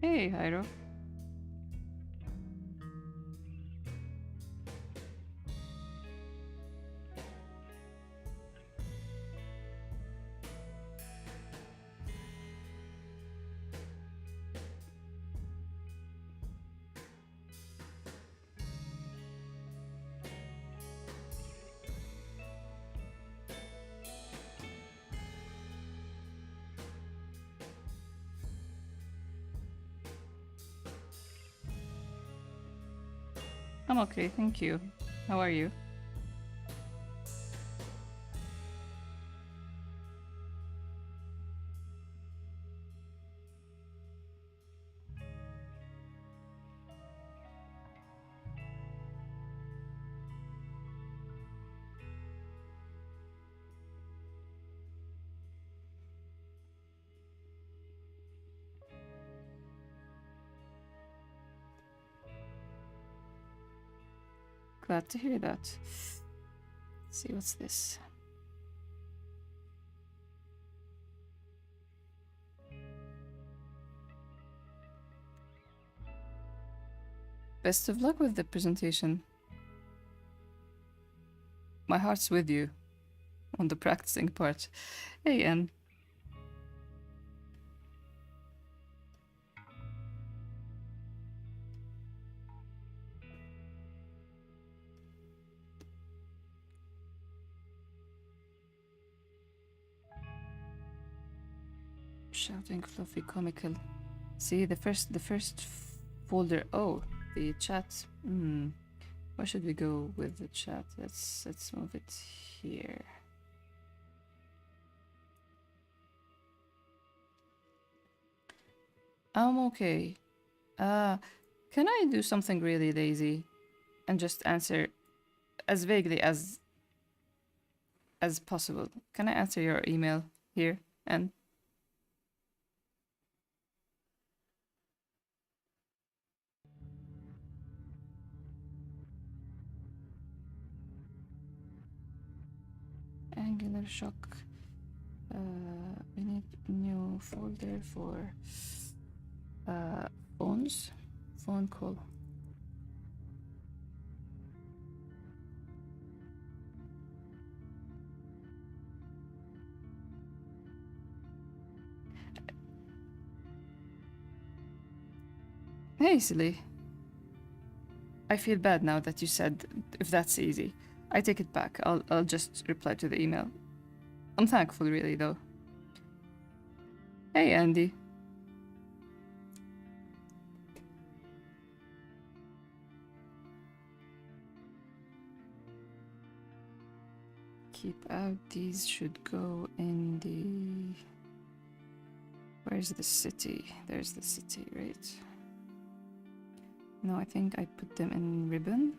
Hey, Hyro. I'm okay, thank you. How are you? Glad to hear that. Let's see, what's this? Best of luck with the presentation. My heart's with you on the practicing part. Hey, Anne. Shouting, fluffy, comical. See, the first folder. Oh, the chat. Where should we go with the chat? Let's move it here. I'm okay. Can I do something really lazy and just answer as vaguely as possible? Can I answer your email here? And Angular shock. We need new folder for phones. Phone call. Hey, silly. I feel bad now that you said if that's easy. I take it back. I'll just reply to the email. I'm thankful, really, though. Hey, Andy. Keep out. These should go in the... Where's the city? There's the city, right? No, I think I put them in ribbon.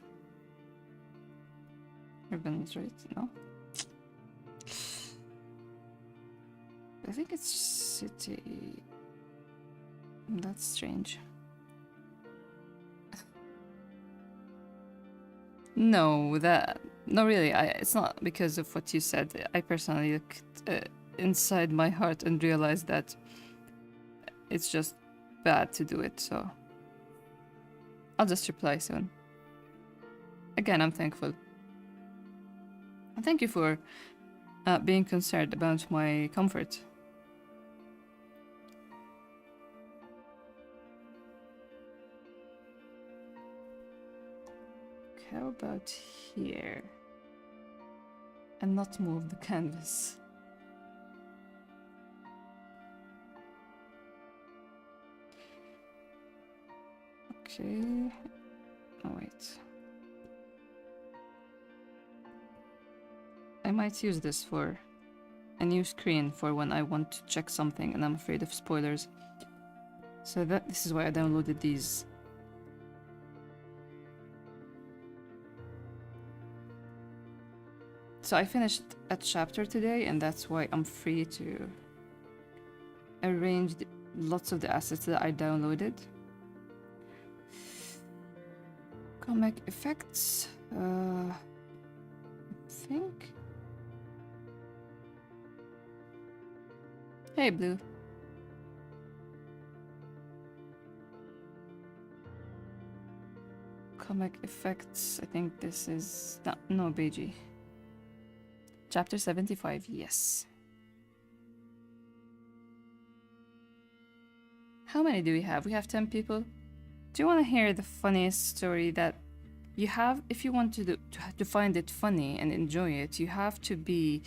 Ribbons, right? No? I think it's city. That's strange. No, really. It's not because of what you said. I personally looked inside my heart and realized that it's just bad to do it, so I'll just reply soon. Again, I'm thankful. And thank you for being concerned about my comfort. How about here? And not move the canvas. Okay. Oh, wait. I might use this for a new screen for when I want to check something and I'm afraid of spoilers. So this is why I downloaded these. So I finished a chapter today, and that's why I'm free to arrange lots of the assets that I downloaded. Comic effects, I think. Hey, Blue. Comic effects. I think this is no Beiji. Chapter 75. Yes. How many do we have? We have 10 people. Do you want to hear the funniest story that you have? If you want to find it funny and enjoy it, you have to be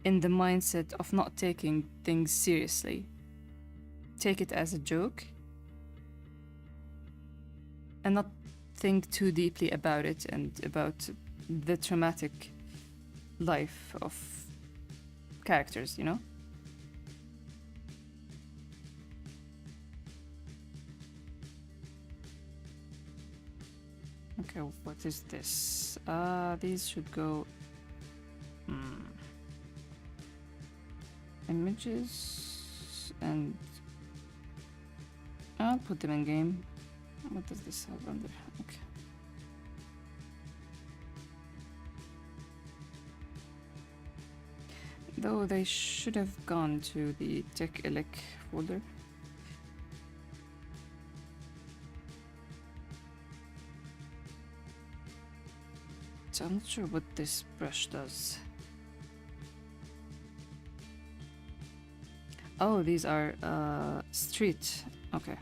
in the mindset of not taking things seriously. Take it as a joke and not think too deeply about it and about the traumatic life of characters, you know? Okay, what is this? These should go... Images... and... I'll put them in game. What does this have under? Okay. Though they should have gone to the tech elec folder. So I'm not sure what this brush does. Oh, these are street. Okay.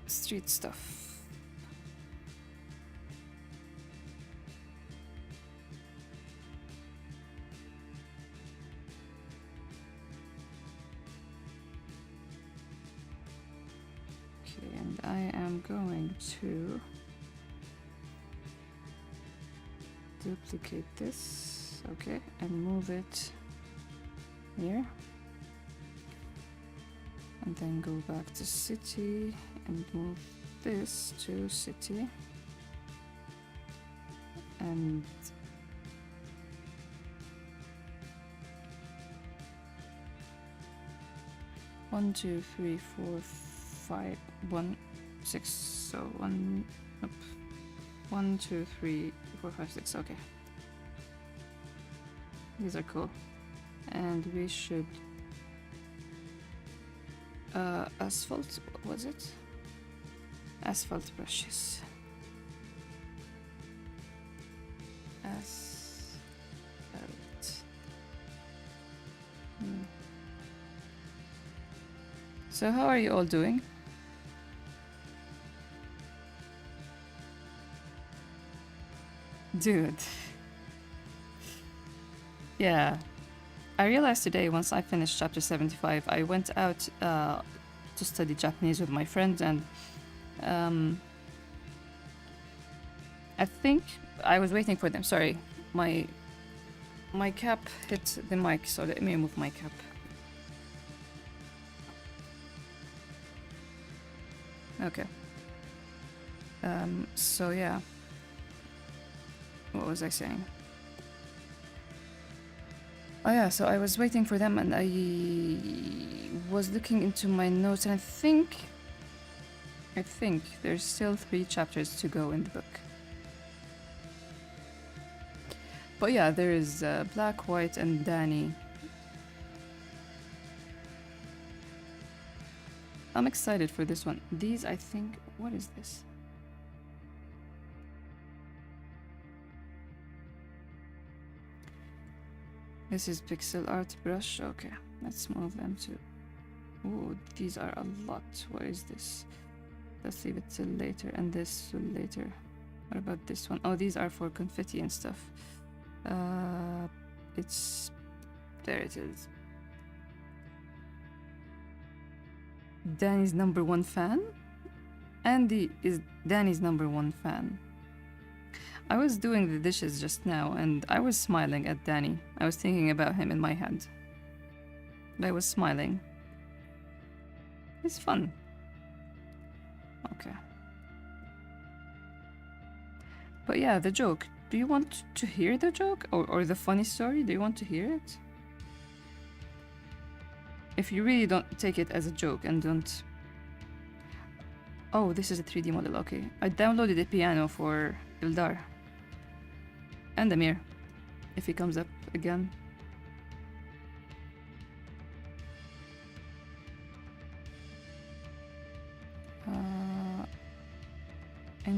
Street stuff. Okay, and I am going to duplicate this, okay, and move it here. And then go back to city and move this to city. And one, two, three, four, five, 1, 6. So 1, up. 1, 2, 3, 4, 5, 6. Okay. These are cool. And we should asphalt, what was it? Asphalt brushes. Asphalt. So how are you all doing? Dude. Yeah. I realized today, once I finished chapter 75, I went out to study Japanese with my friend, and I think I was waiting for them. Sorry, my cap hit the mic, so let me move my cap. Okay. So yeah. What was I saying? Oh yeah, so I was waiting for them and I was looking into my notes, and I think there's still 3 chapters to go in the book. But yeah, there is Black, White, and Danny. I'm excited for this one. These, I think, what is this? This is pixel art brush. Okay, let's move them to... Ooh, these are a lot. What is this? Let's leave it till later, and this till later. What about this one? Oh, these are for confetti and stuff. It's... There it is. Danny's #1 fan? Andy is Danny's #1 fan. I was doing the dishes just now, and I was smiling at Danny. I was thinking about him in my head. But I was smiling. It's fun. Okay. But yeah, the joke. Do you want to hear the joke? Or the funny story? Do you want to hear it? If you really don't take it as a joke and don't... Oh, this is a 3D model, okay. I downloaded a piano for Ildar. And Amir, if he comes up again.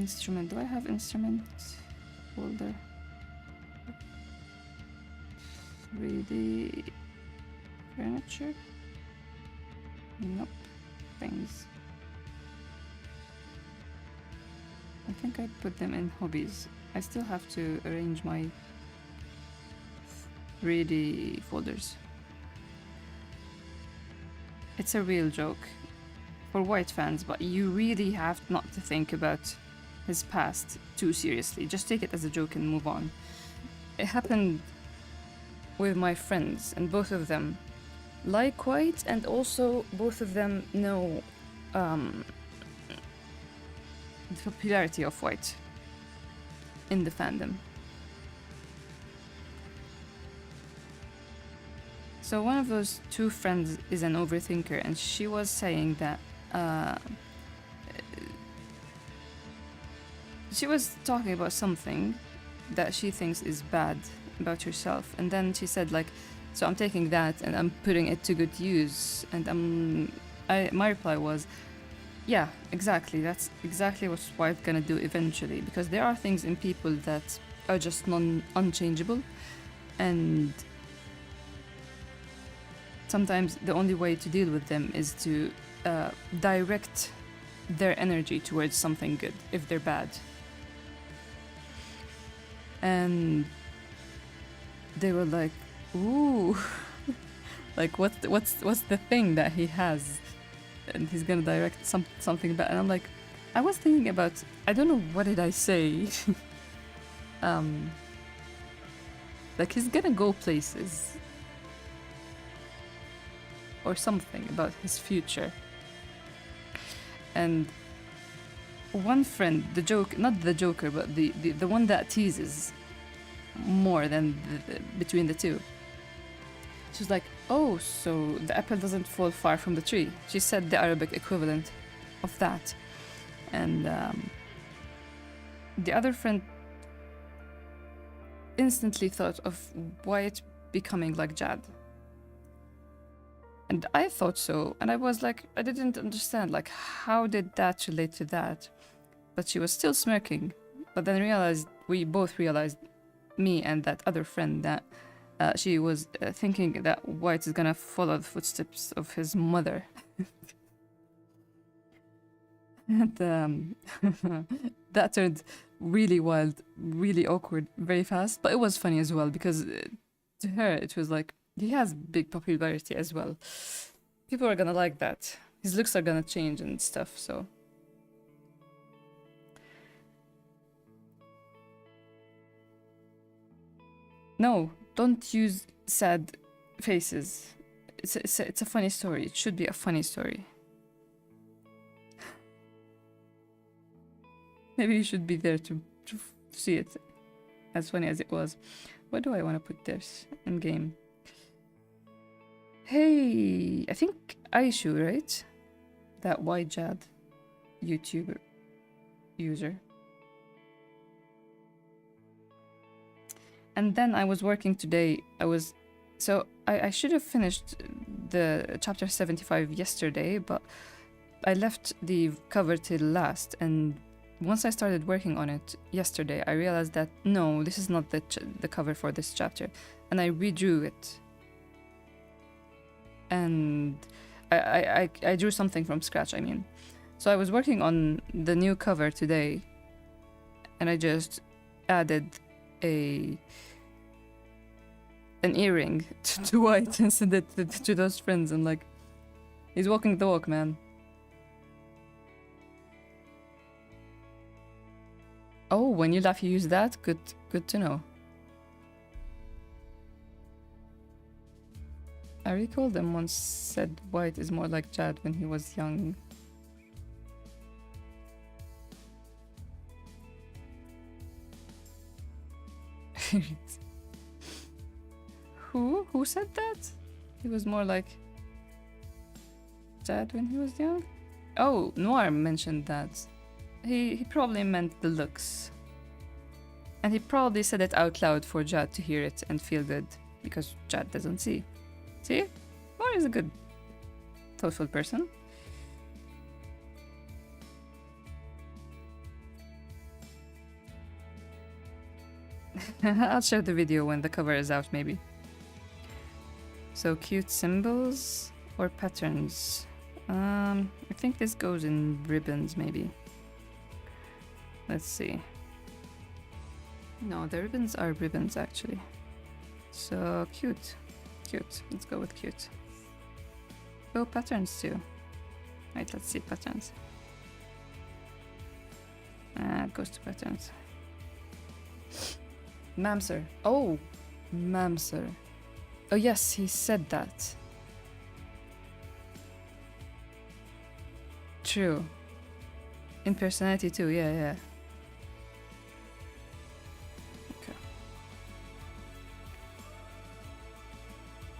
instrument. Do I have instrument folder? 3D furniture? Nope. Things. I think I put them in hobbies. I still have to arrange my 3D folders. It's a real joke for White fans, but you really have not to think about his past too seriously. Just take it as a joke and move on. It happened with my friends, and both of them like White, and also both of them know the popularity of White in the fandom. So one of those two friends is an overthinker, and she was saying that she was talking about something that she thinks is bad about herself, and then she said like, so I'm taking that and I'm putting it to good use, and my reply was, yeah, exactly, that's exactly what White's gonna do eventually, because there are things in people that are just unchangeable, and sometimes the only way to deal with them is to direct their energy towards something good if they're bad. And they were like, ooh, like what's the thing that he has and he's gonna direct something bad? And I'm like, I was thinking about, I don't know, what did I say? Like he's gonna go places or something about his future. And one friend, not the joker, but the one that teases more than between the two, she was like, oh, so the apple doesn't fall far from the tree. She said the Arabic equivalent of that. And the other friend instantly thought of Wyatt becoming like Jad. And I thought so, and I was like, I didn't understand, like, how did that relate to that? But she was still smirking. But then we both realized, me and that other friend, that she was thinking that White is gonna follow the footsteps of his mother. And that turned really wild, really awkward, very fast. But it was funny as well, because to her, it was like, he has big popularity as well. People are gonna like that. His looks are gonna change and stuff, so. No, don't use sad faces. It's a funny story. It should be a funny story. Maybe you should be there to see it, as funny as it was. Where do I want to put this in game? Hey, I think Aishu, right? That white Jad YouTuber user. And then I was working today. I should have finished the chapter 75 yesterday, but I left the cover till last. And once I started working on it yesterday, I realized that no, this is not the cover for this chapter, and I redrew it. And I drew something from scratch, I mean. So I was working on the new cover today, and I just added an earring to White and sent it to those friends. I'm like, he's walking the walk, man. Oh, when you laugh, you use that? Good to know. I recall them once said White is more like Jad when he was young. Who said that? He was more like Jad when he was young? Oh, Noir mentioned that. He probably meant the looks. And he probably said it out loud for Jad to hear it and feel good, because Jad doesn't see. See? Noir is a good, thoughtful person. I'll share the video when the cover is out, maybe. So cute symbols or patterns. I think this goes in ribbons, maybe. Let's see. No, the ribbons are ribbons, actually. So cute. Cute. Let's go with cute. Oh, patterns too. Right, let's see patterns. It goes to patterns. Mamser. Oh, Mamser. Oh yes, he said that. True. In personality too, yeah. Okay.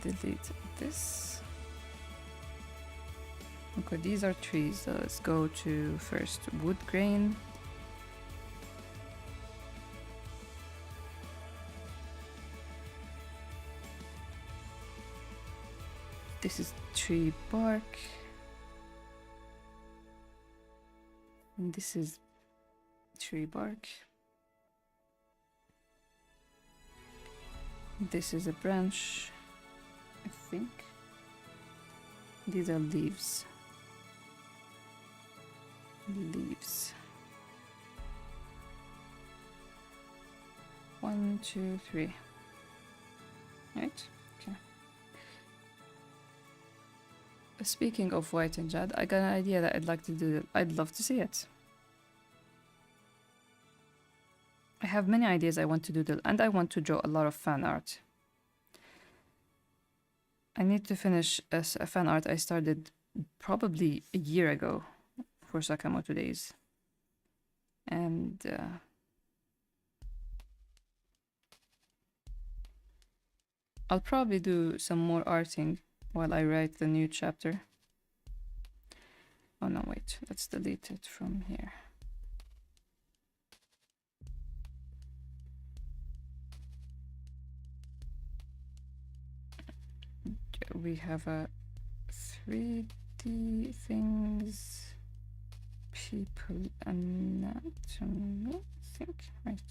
Delete this. Okay, these are trees. So let's go to first wood grain. This is tree bark. And this is tree bark. This is a branch, I think. These are leaves. Leaves. 1, 2, 3. Right? Okay. Speaking of white and jade, I got an idea that I'd like to do. I'd love to see it. I have many ideas I want to do, and I want to draw a lot of fan art. I need to finish a fan art I started probably a year ago for Sakamoto Days. And I'll probably do some more arting while I write the new chapter. Oh no, wait, let's delete it from here. We have a 3D things, people anatomy, I think, right?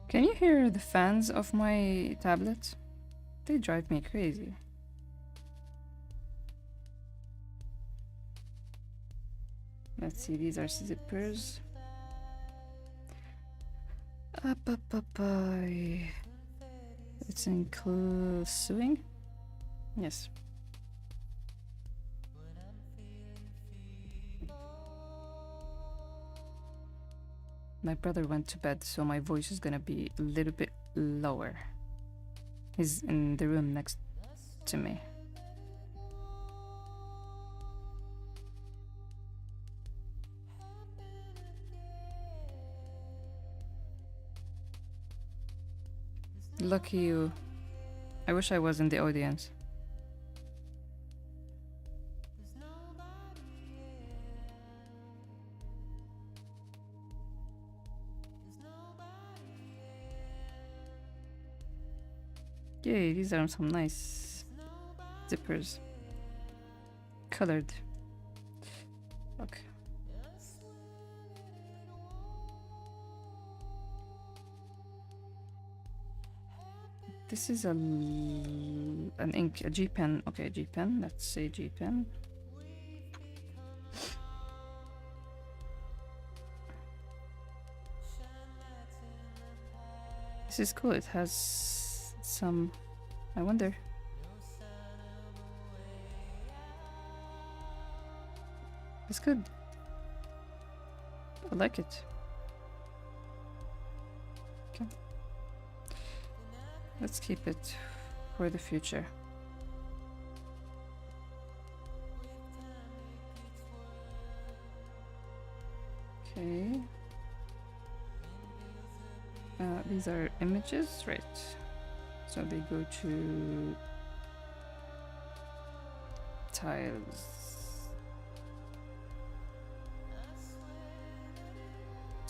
Can you hear the fans of my tablet? They drive me crazy. Let's see, these are zippers. It's include sewing? Yes. My brother went to bed, so my voice is gonna be a little bit lower. He's in the room next to me. Lucky you. I wish I was in the audience. Yay, these are some nice zippers. Colored. Okay. This is an ink, a G pen. Okay, G pen. Let's say G pen. This is cool. It has some. I wonder. It's good. I like it. Okay. Let's keep it for the future. Okay. These are images, right? So they go to tiles.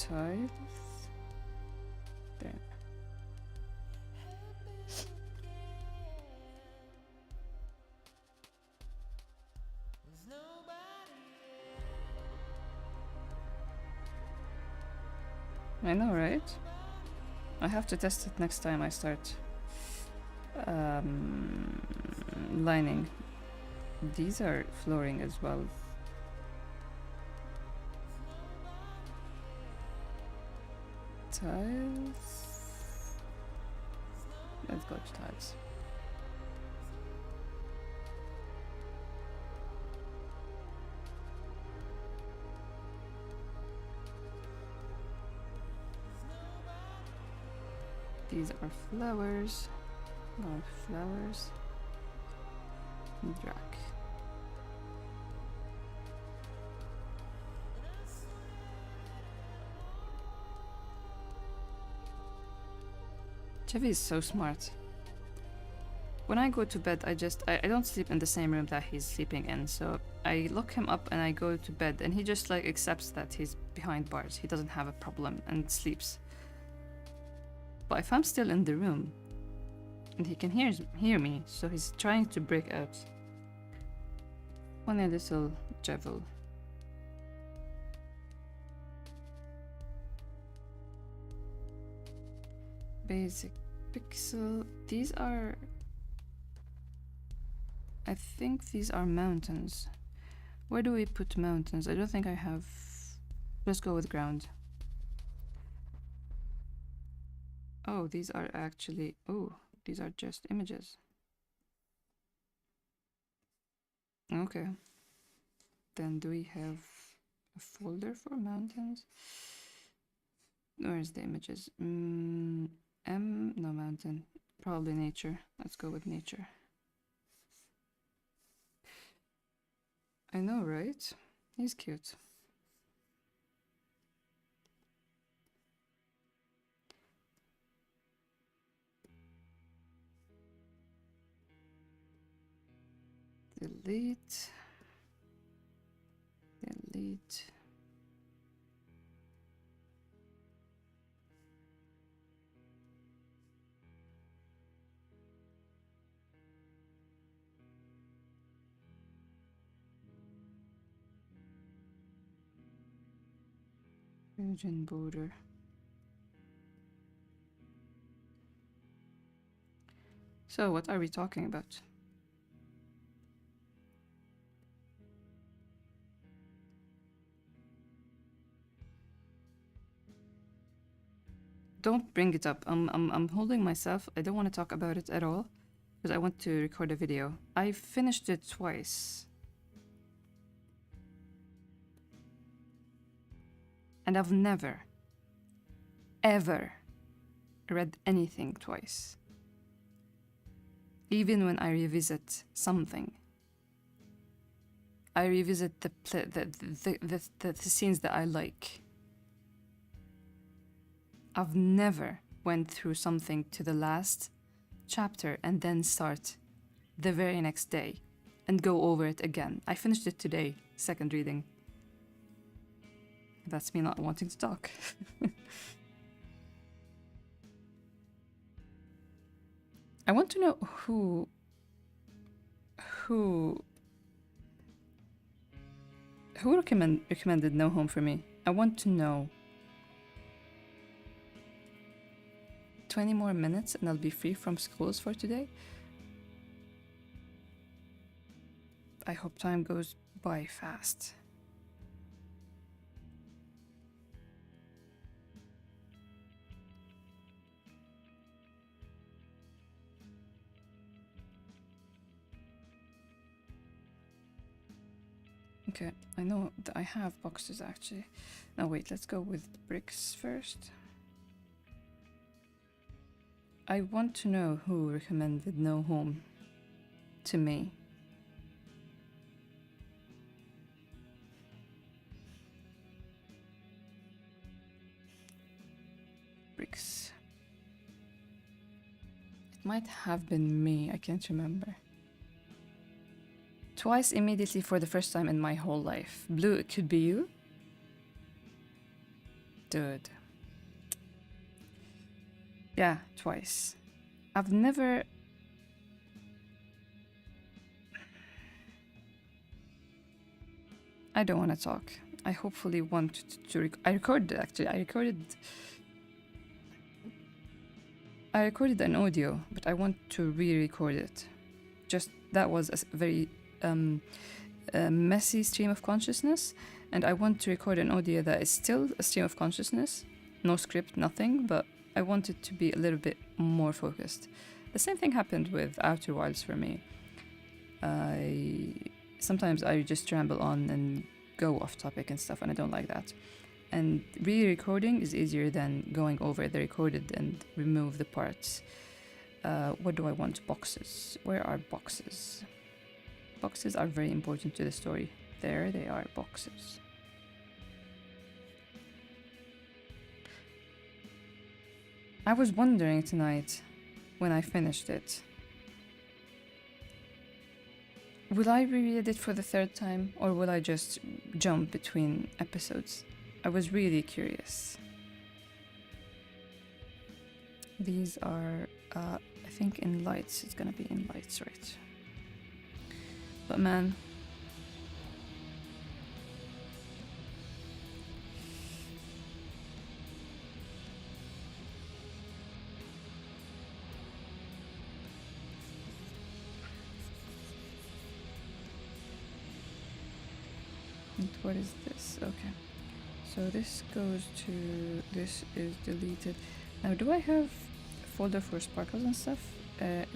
tiles. There. I know, right? I have to test it next time I start lining. These are flooring as well. Tiles. Let's go to tiles. These are flowers. More flowers. Drag. Chevy is so smart. When I go to bed, I don't sleep in the same room that he's sleeping in, so I lock him up and I go to bed, and he just like accepts that he's behind bars. He doesn't have a problem and sleeps. But if I'm still in the room, and he can hear me, so he's trying to break out. Funny little Jevil. Basic pixel. These are... I think these are mountains. Where do we put mountains? I don't think I have... Let's go with ground. Oh, these are actually... Oh, these are just images. Okay. Then do we have a folder for mountains? Where's the images? No, mountain. Probably nature. Let's go with nature. I know, right? He's cute. Delete. Delete. Region border. So what are we talking about? Don't bring it up. I'm holding myself. I don't want to talk about it at all because I want to record a video. I finished it twice. And I've never, ever read anything twice. Even when I revisit something, I revisit the scenes that I like. I've never went through something to the last chapter and then start the very next day and go over it again. I finished it today, second reading. That's me not wanting to talk. I want to know who recommended No Home for me. I want to know. 20 more minutes and I'll be free from schools for today. I hope time goes by fast. Okay, I know that I have boxes actually. Now wait, let's go with bricks first. I want to know who recommended No Home to me. Bricks. It might have been me, I can't remember. Twice immediately for the first time in my whole life. Blue, it could be you. Dude. Yeah, twice. I've never... I don't want to talk. I hopefully want to I recorded it, actually. I recorded an audio, but I want to re-record it. Just that was a very messy stream of consciousness, and I want to record an audio that is still a stream of consciousness, no script, nothing, but I want it to be a little bit more focused. The same thing happened with Outer Wilds for me. Sometimes I just ramble on and go off topic and stuff, and I don't like that. And re-recording is easier than going over the recorded and remove the parts. What do I want? Boxes. Where are boxes? Boxes are very important to the story. There they are, boxes. I was wondering tonight, when I finished it, will I reread it for the third time, or will I just jump between episodes? I was really curious. These are, I think in lights. It's gonna be in lights, right? But man, and what is this? Okay. So this goes to, this is deleted. Now, do I have a folder for sparkles and stuff?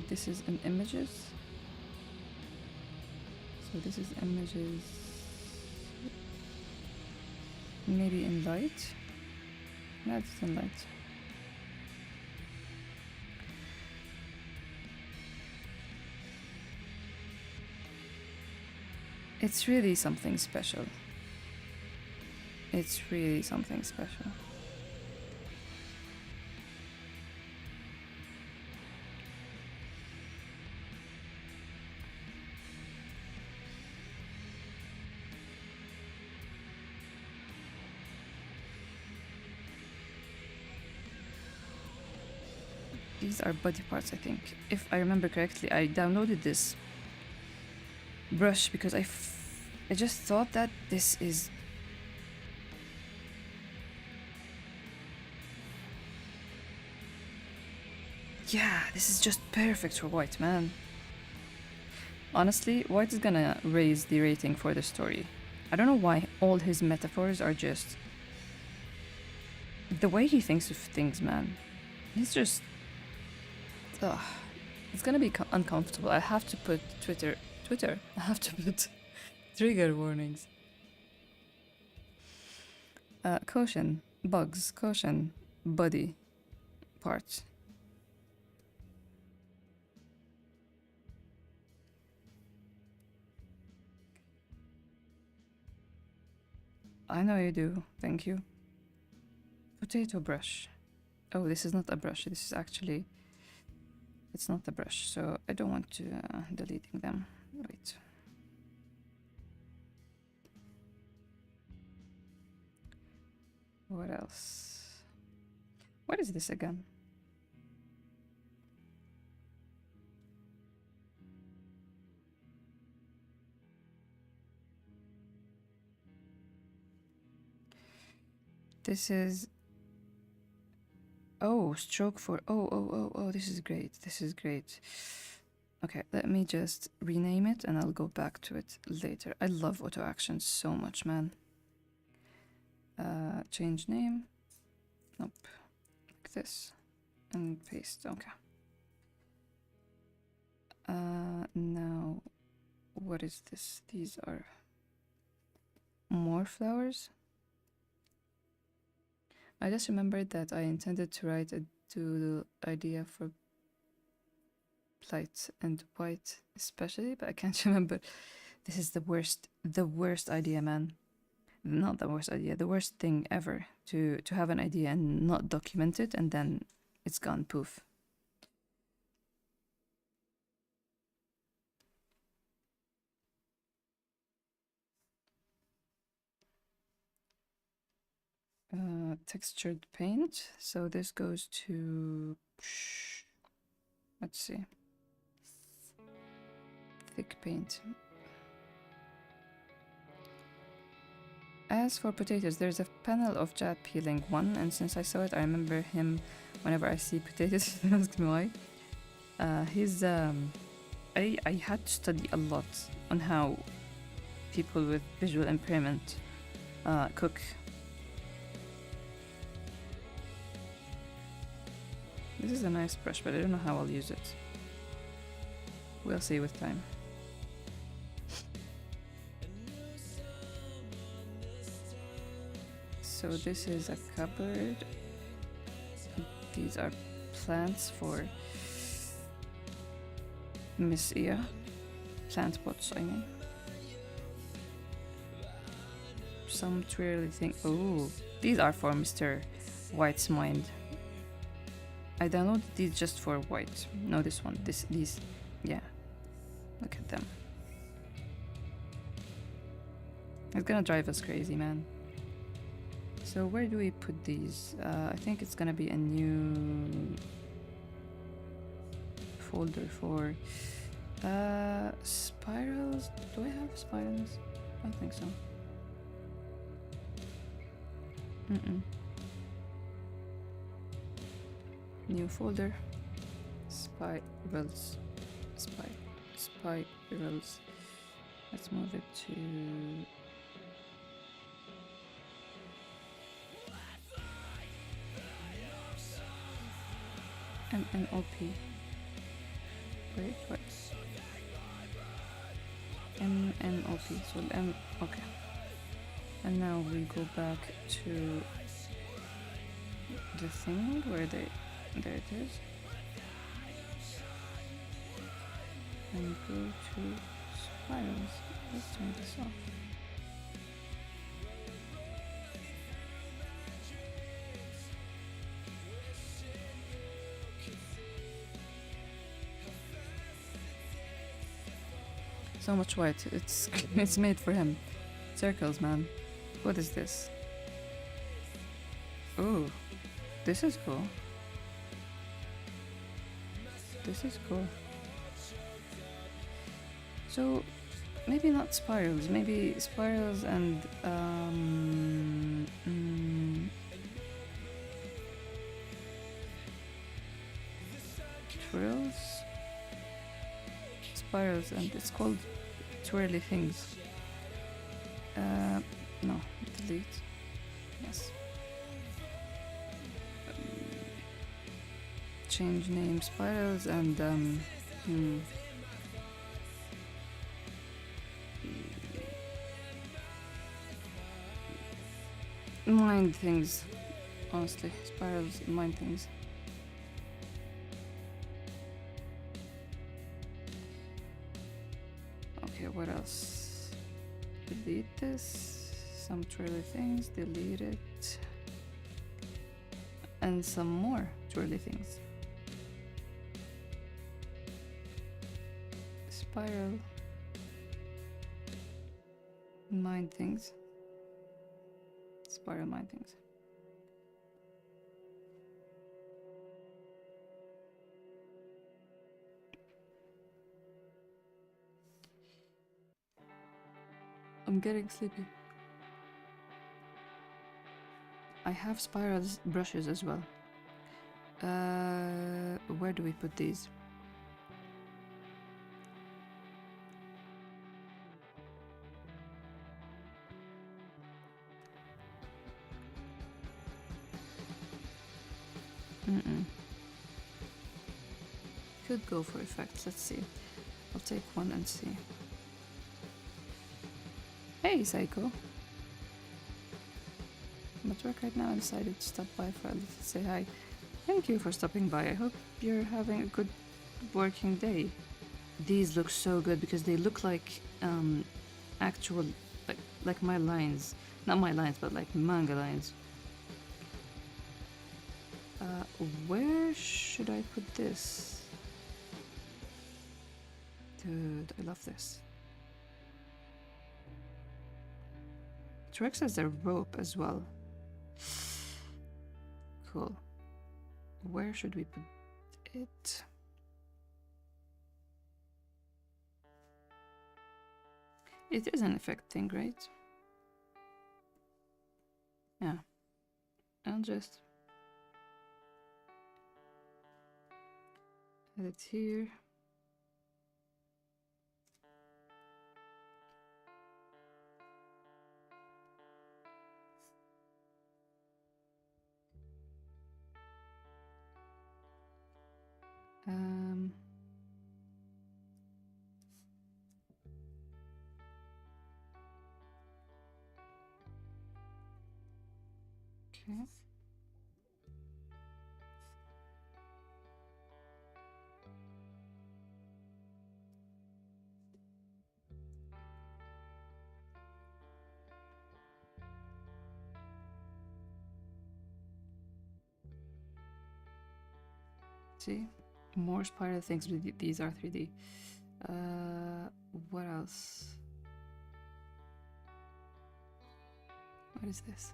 This is in images. So this is images. Maybe in light? That's in light. It's really something special. It's really something special. These are body parts, I think. If I remember correctly, I downloaded this brush because I just thought that this is... Yeah, this is just perfect for White, man. Honestly, White is gonna raise the rating for the story. I don't know why all his metaphors are just... The way he thinks of things, man. He's just... Ugh. It's gonna be uncomfortable. I have to put Twitter. I have to put trigger warnings. Caution. Bugs. Caution. Body. Parts. I know you do. Thank you. Potato brush. Oh, this is not a brush. This is actually... It's not a brush, so I don't want to deleting them. Wait. What else? What is this again? This is... Oh, stroke for... Oh, this is great. This is great. Okay, let me just rename it and I'll go back to it later. I love auto actions so much, man. Change name. Nope. Like this. And paste. Okay. Now, what is this? These are more flowers. I just remembered that I intended to write a doodle idea for Blight and White especially, but I can't remember. This is the worst idea, man. Not the worst idea, the worst thing ever, to have an idea and not document it, and then it's gone poof. textured paint. So this goes to, let's see, thick paint. As for potatoes, there's a panel of Jad peeling one, and since I saw it, I remember him whenever I see potatoes. Ask me why. I had to study a lot on how people with visual impairment cook. This is a nice brush, but I don't know how I'll use it. We'll see with time. So this is a cupboard. These are plants for Miss Ia. Plant pots, I mean. Some twirly thing. Oh, these are for Mr. White's mind. I downloaded these just for White. No, this one. These. Yeah. Look at them. It's gonna drive us crazy, man. So where do we put these? I think it's gonna be a new folder for spirals. Do I have spirals? I don't think so. New folder. Spirals. Spirals. Let's move it to MNOP. Wait, what? MNOP. So okay. And now we go back to the thing where there it is. And go to spirals. Let's turn this off. So much white. It's made for him. Circles, man. What is this? Oh, this is cool. This is cool. So maybe not spirals. Maybe spirals and twirls. Spirals, and it's called twirly things. No, delete. Yes. Change name spirals and mind things. Honestly, spirals, mind things. Okay, what else? Delete this. Some twirly things, delete it. And some more twirly things. Spiral. Mind things. Spiral mind things. I'm getting sleepy. I have spirals brushes as well. Where do we put these? Could go for effects. Let's see. I'll take one and see. Hey, Psycho. I'm at work right now and decided to stop by for a little say hi. Thank you for stopping by. I hope you're having a good working day. These look so good because they look like actual like my lines. Not my lines, but like manga lines. Where should I put this? Dude, I love this. It works as a rope as well. Cool. Where should we put it? It is an effect thing, right? Yeah. I'll just add it here. Okay. See? More spiral things, but these are 3D. What else? What is this?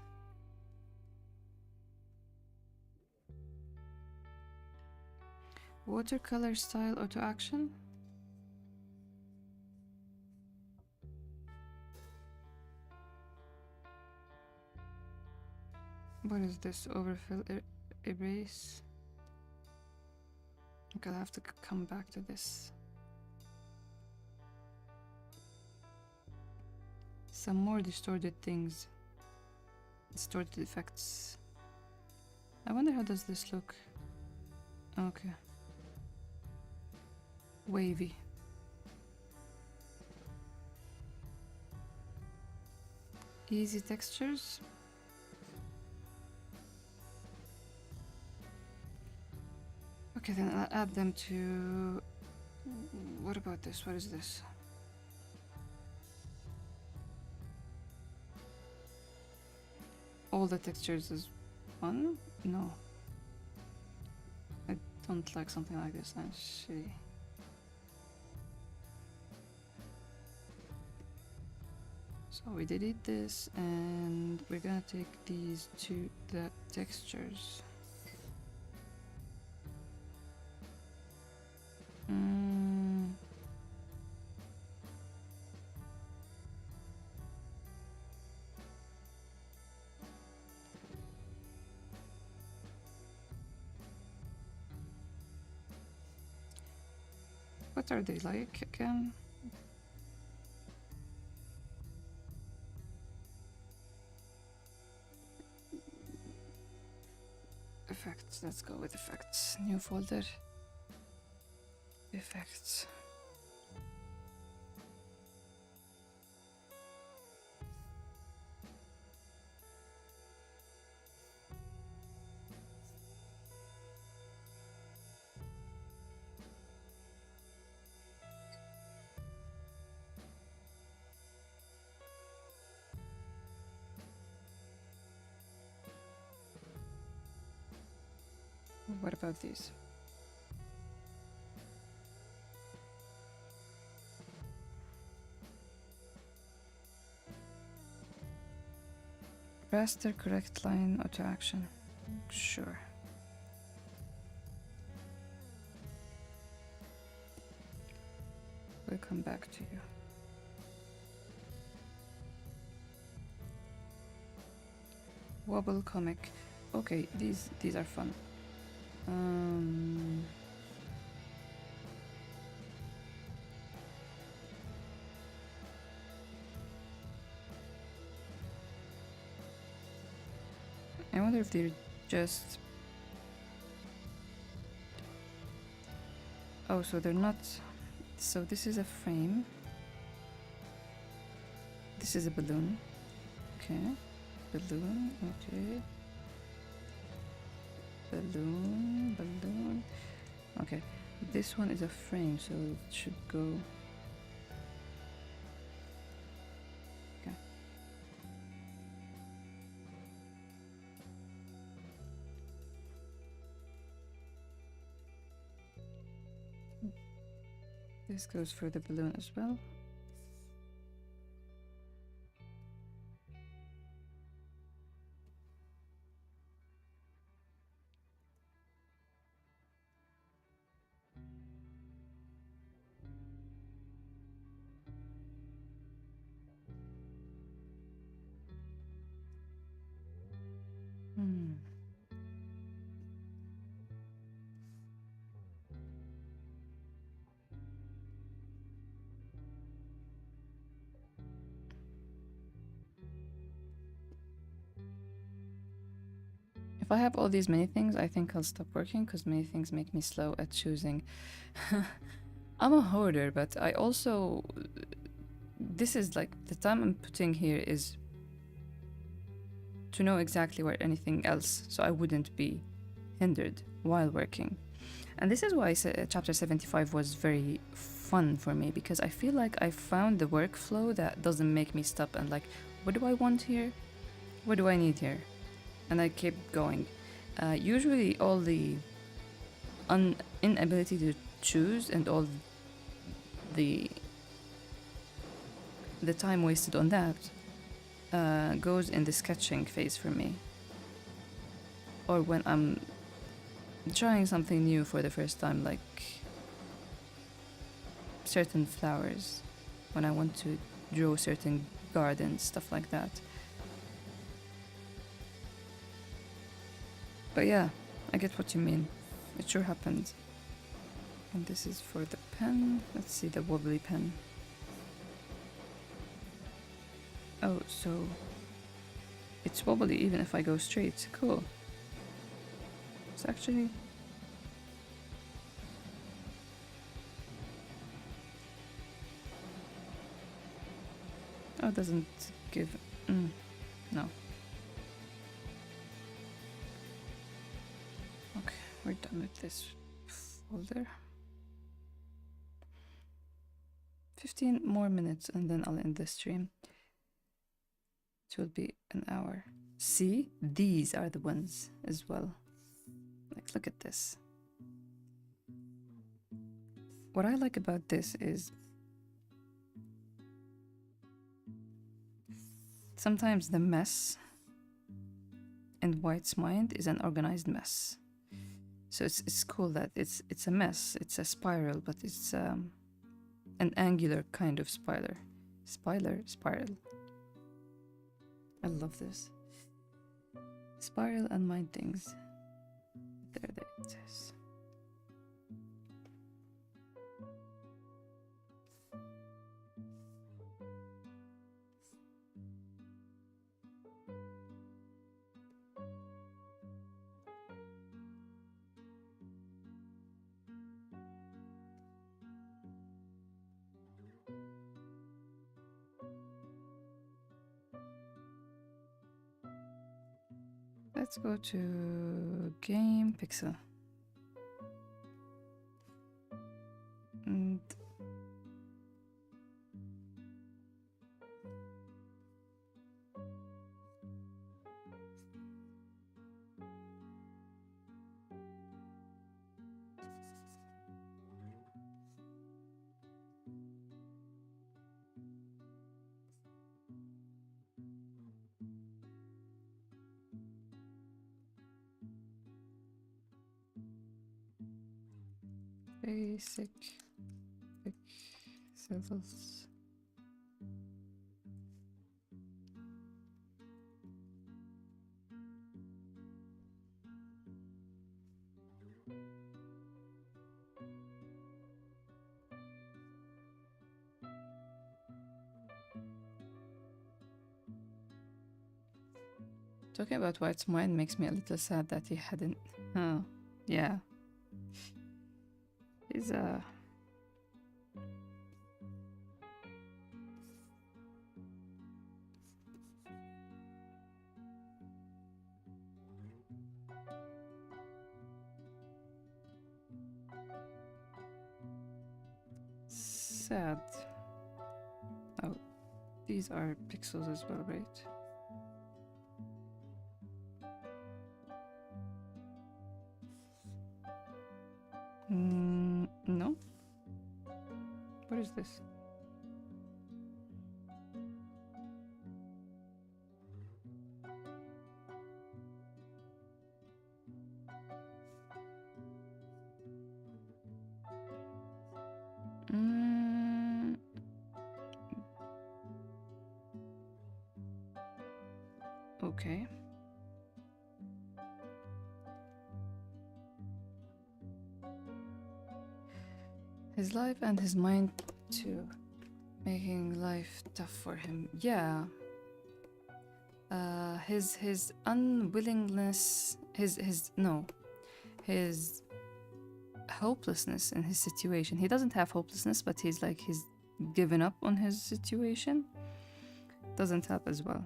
Watercolor style auto action? What is this? Overfill erase? Okay, I'll have to come back to this. Some more distorted things. Distorted effects. I wonder how does this look? Okay. Wavy. Easy textures. Okay, then I'll add them to... What about this? What is this? All the textures is one? No. I don't like something like this. That's shitty. So we delete this and we're gonna take these to the textures. What are they like again? Effects, let's go with effects. New folder. Effects. What about these? Raster correct line auto action. Sure. We'll come back to you. Wobble comic. Okay, these are fun. I wonder if they're just... Oh, so they're not... So this is a frame. This is a balloon. Okay. Balloon, okay. Balloon, balloon. Okay. This one is a frame, so it should go... Okay. This goes for the balloon as well. If I have all these many things, I think I'll stop working because many things make me slow at choosing. I'm a hoarder, but I also... This is like the time I'm putting here is to know exactly where anything else, so I wouldn't be hindered while working. And this is why chapter 75 was very fun for me, because I feel like I found the workflow that doesn't make me stop and like, what do I want here? What do I need here? And I kept going. Usually all the inability to choose and all the time wasted on that goes in the sketching phase for me. Or when I'm trying something new for the first time, like certain flowers, when I want to draw certain gardens, stuff like that. But yeah, I get what you mean. It sure happened. And this is for the pen. Let's see the wobbly pen. Oh, so it's wobbly even if I go straight. Cool. It's actually... Oh, it doesn't give... no. Okay, we're done with this folder. 15 more minutes and then I'll end the stream. It will be an hour. See? These are the ones as well. Like, look at this. What I like about this is sometimes the mess in White's mind is an organized mess. So it's cool that it's a mess. It's a spiral, but it's an angular kind of spiral. Spiral. I love this. Spiral and mind things. There it is. Let's go to game pixel. And basic pixels. Talking about White's mind makes me a little sad that he hadn't. Oh, yeah. He's sad. Oh, these are pixels as well, right? No. What is this? Okay. His life and his mind too, making life tough for him. Yeah. his unwillingness, his hopelessness in his situation. He doesn't have hopelessness, but he's given up on his situation. Doesn't help as well.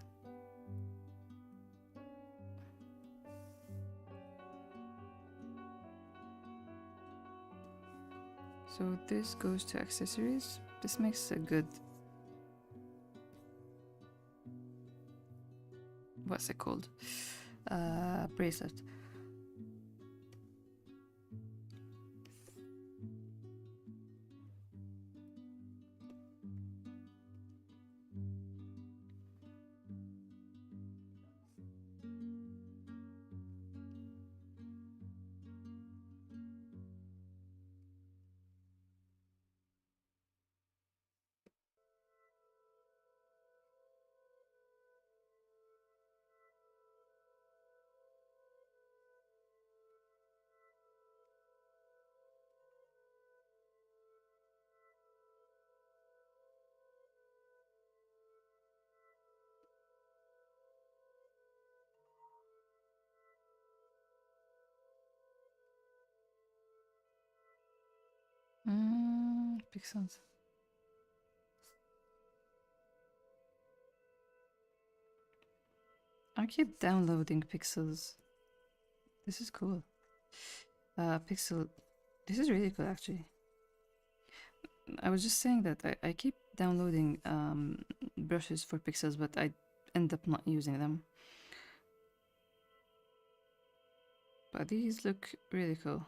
So this goes to accessories. This makes a good, what's it called? Bracelet. Pixels. I keep downloading pixels. This is cool. Pixel. This is really cool, actually. I was just saying that I keep downloading brushes for pixels, but I end up not using them. But these look really cool.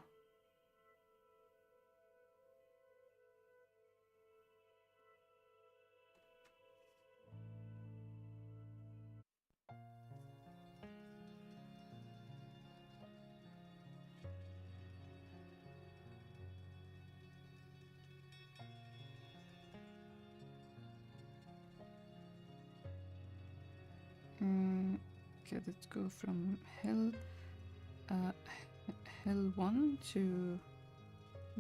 Okay, let's go from Hell 1 to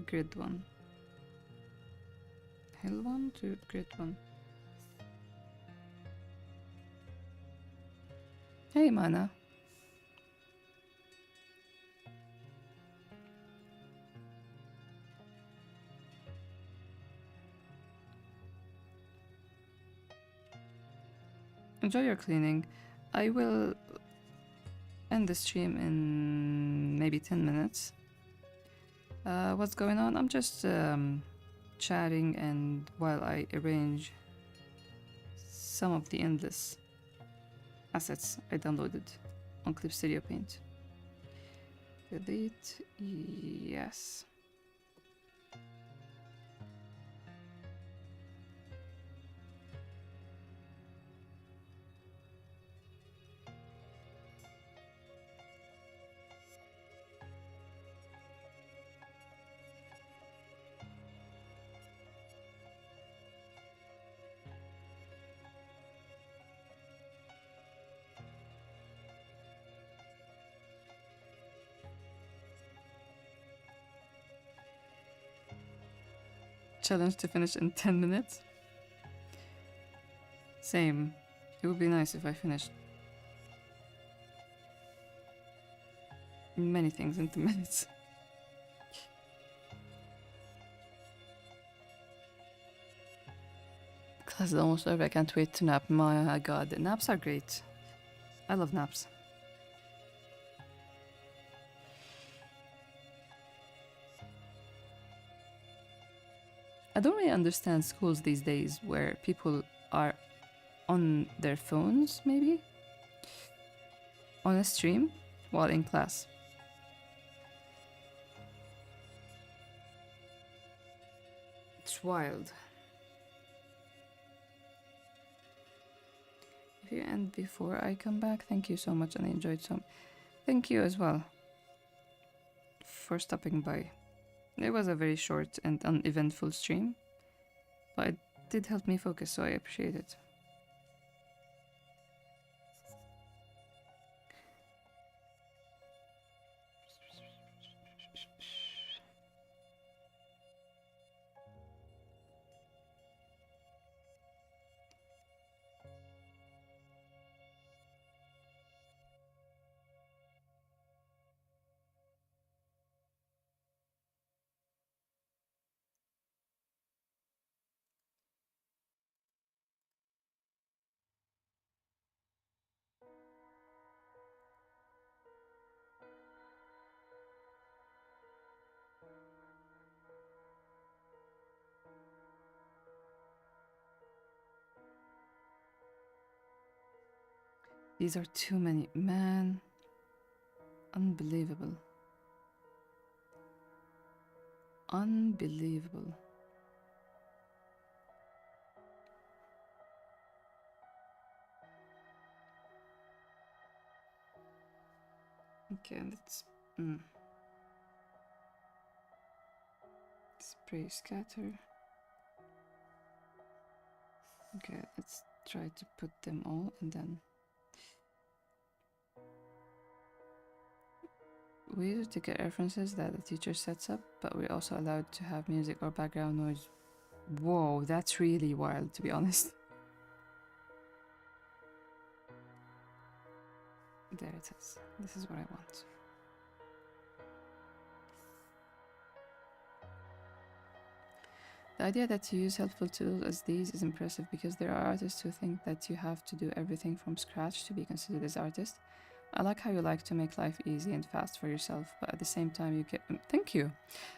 Grid 1. Hell 1 to Grid 1. Hey, Mana. Enjoy your cleaning. I will end the stream in maybe 10 minutes. What's going on? I'm just chatting and while I arrange some of the endless assets I downloaded on Clip Studio Paint. Delete, yes. Challenge to finish in 10 minutes. Same. It would be nice if I finished many things in 2 minutes. Class is almost over. I can't wait to nap. My god, naps are great. I love naps. I don't really understand schools these days where people are on their phones, maybe? On a stream while in class. It's wild. If you end before I come back, thank you so much and I enjoyed some. Thank you as well for stopping by. It was a very short and uneventful stream, but it did help me focus, so I appreciate it. These are too many. Man. Unbelievable. Unbelievable. Okay, let's spray scatter. Okay, let's try to put them all and then we use to get references that the teacher sets up, but we're also allowed to have music or background noise. Whoa, that's really wild, to be honest. There it is. This is what I want. The idea that you use helpful tools as these is impressive because there are artists who think that you have to do everything from scratch to be considered as artist. I like how you like to make life easy and fast for yourself, but at the same time you get... Thank you.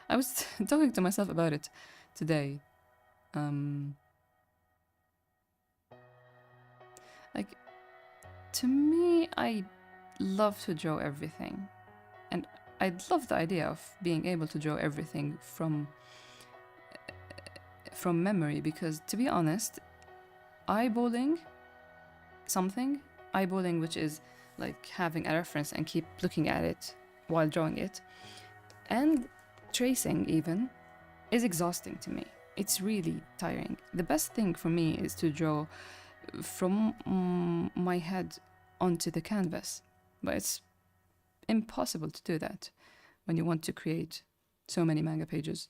I was talking to myself about it today. Like, to me, I love to draw everything. And I love the idea of being able to draw everything from memory, because to be honest, eyeballing something, eyeballing, which is like having a reference and keep looking at it while drawing it, and tracing even, is exhausting to me. It's really tiring. The best thing for me is to draw from my head onto the canvas, but it's impossible to do that when you want to create so many manga pages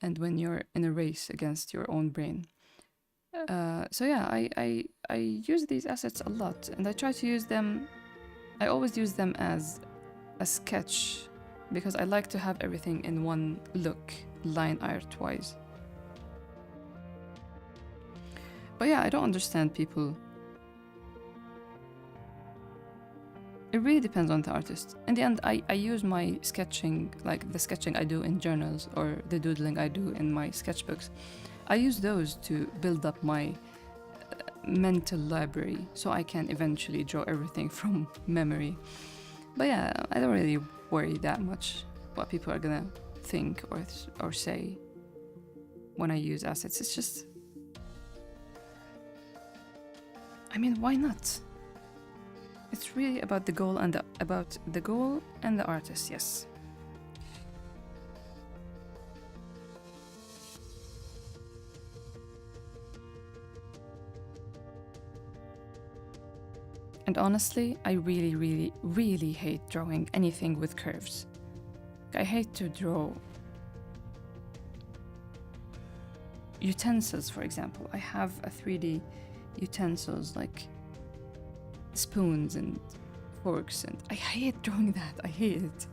and when you're in a race against your own brain. So yeah, I use these assets a lot, and I try to use them. I always use them as a sketch because I like to have everything in one look, line art wise. But yeah, I don't understand people. It really depends on the artist. In the end, I use my sketching, like the sketching I do in journals or the doodling I do in my sketchbooks. I use those to build up my mental library so I can eventually draw everything from memory. But yeah, I don't really worry that much what people are gonna think or say when I use assets. It's just... I mean, why not? It's really about the goal and the artist, yes. And honestly, I really, really, really hate drawing anything with curves. I hate to draw utensils, for example. I have a 3D utensils like spoons and forks, and I hate drawing that. I hate it.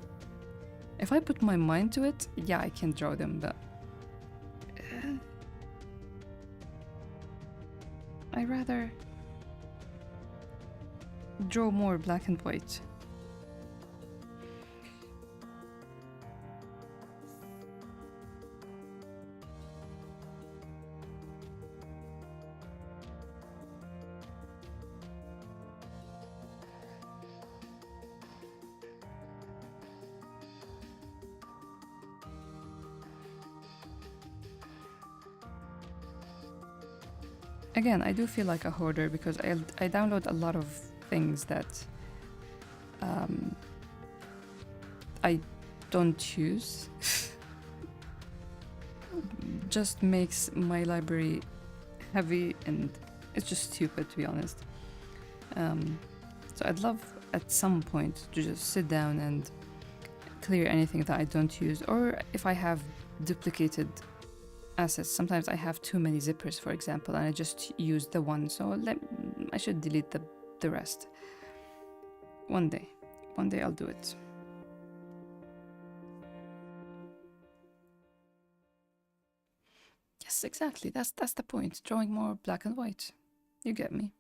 If I put my mind to it, yeah, I can draw them, but I rather draw more black and white. Again, I do feel like a hoarder because I download a lot of things that I don't use. Just makes my library heavy, and it's just stupid, to be honest. So I'd love at some point to just sit down and clear anything that I don't use, or if I have duplicated assets. Sometimes I have too many zippers, for example, and I just use the one, so I should delete the rest. One day I'll do it. Yes, exactly, that's the point. Drawing more black and white. You get me.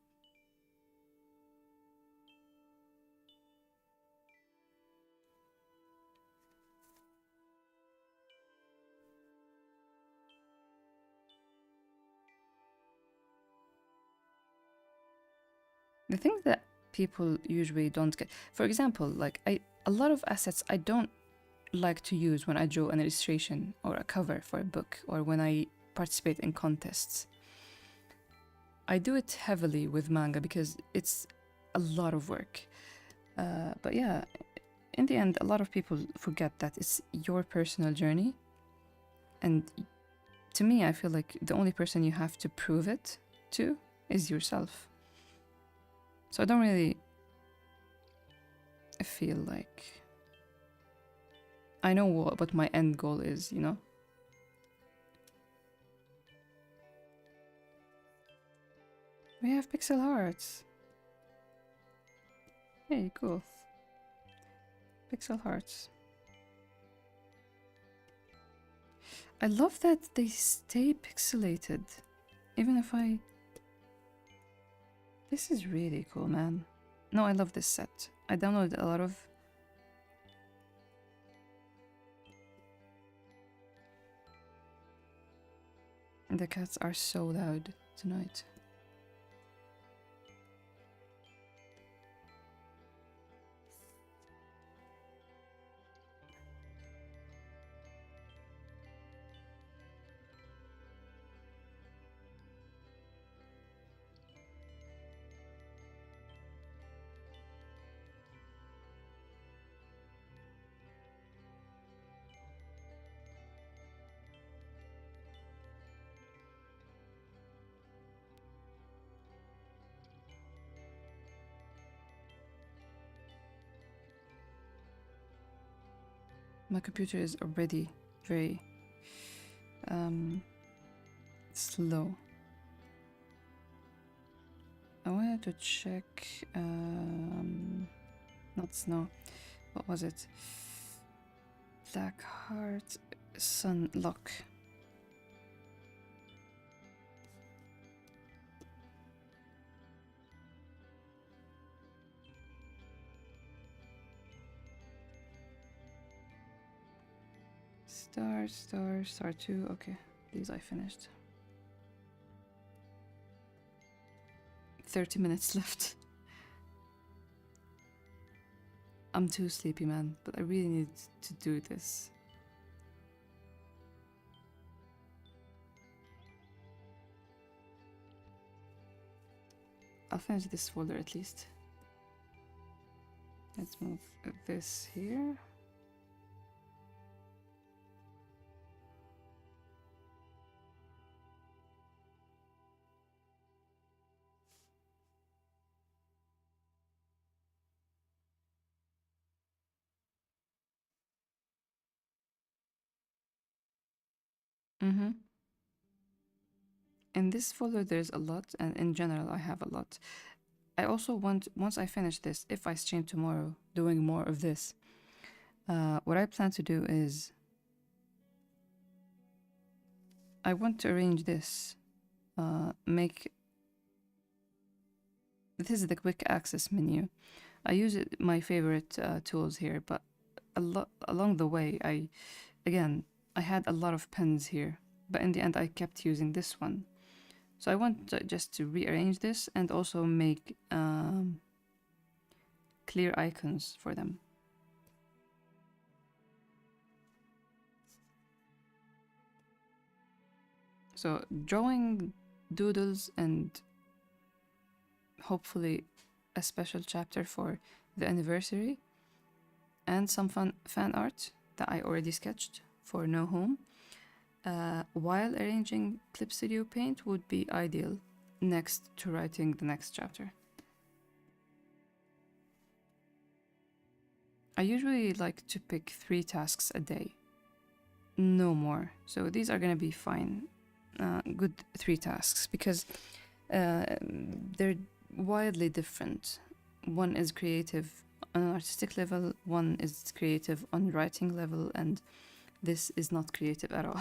the thing that people usually don't get, for example, like a lot of assets I don't like to use when I draw an illustration or a cover for a book or when I participate in contests. I do it heavily with manga because it's a lot of work. But yeah, in the end, a lot of people forget that it's your personal journey. And to me, I feel like the only person you have to prove it to is yourself. So I don't really feel like I know what my end goal is, you know? We have pixel hearts. Hey, cool. Pixel hearts. I love that they stay pixelated. Even if I... This is really cool, man. No, I love this set. I downloaded a lot of... The cats are so loud tonight. My computer is already very slow. I wanted to check not snow. What was it? Black Heart Sun Lock. Star 2. Okay, these I finished. 30 minutes left. I'm too sleepy, man, but I really need to do this. I'll finish this folder at least. Let's move this here. In this folder there's a lot, and in general I have a lot. I also want, once I finish this, if I stream tomorrow doing more of this, what I plan to do is I want to arrange this, make... This is the quick access menu. I use my favorite tools here, but along the way, I had a lot of pens here, but in the end I kept using this one. So I want just to rearrange this and also make clear icons for them. So drawing doodles and hopefully a special chapter for the anniversary and some fan art that I already sketched for No Home, while arranging Clip Studio Paint would be ideal next to writing the next chapter. I usually like to pick 3 tasks a day, no more. So these are gonna be fine, good 3 tasks, because they're wildly different. One is creative on an artistic level, one is creative on writing level, and this is not creative at all.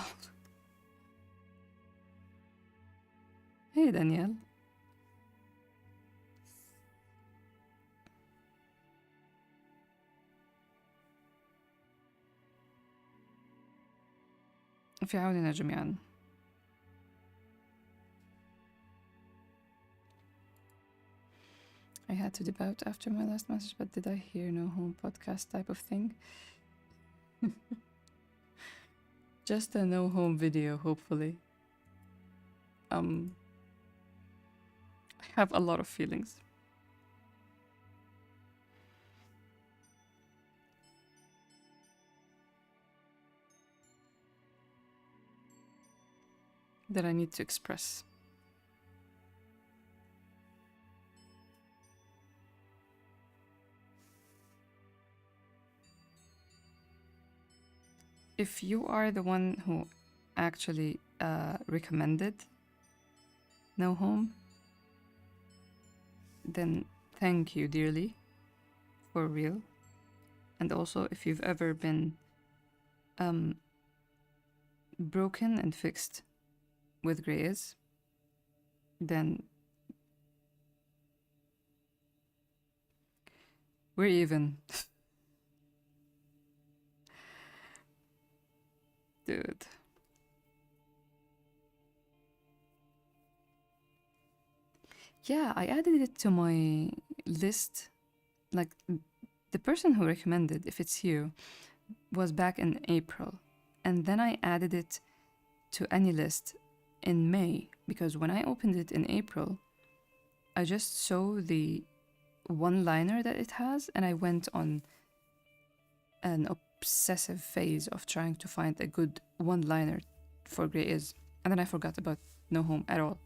Hey Danielle. في عوننا جميعا. I had to dip out after my last message, but did I hear no home podcast type of thing? Just a no home video, hopefully. I have a lot of feelings. That I need to express. If you are the one who actually recommended No Home, then thank you dearly, for real. And also, if you've ever been broken and fixed with Grays, then we're even. Dude. Yeah, I added it to my list. Like, the person who recommended, if it's you, was back in April. And then I added it to any list in May, because when I opened it in April, I just saw the one-liner that it has, and I went on an obsessive phase of trying to find a good one-liner for Grey Is. And then I forgot about No Home at all.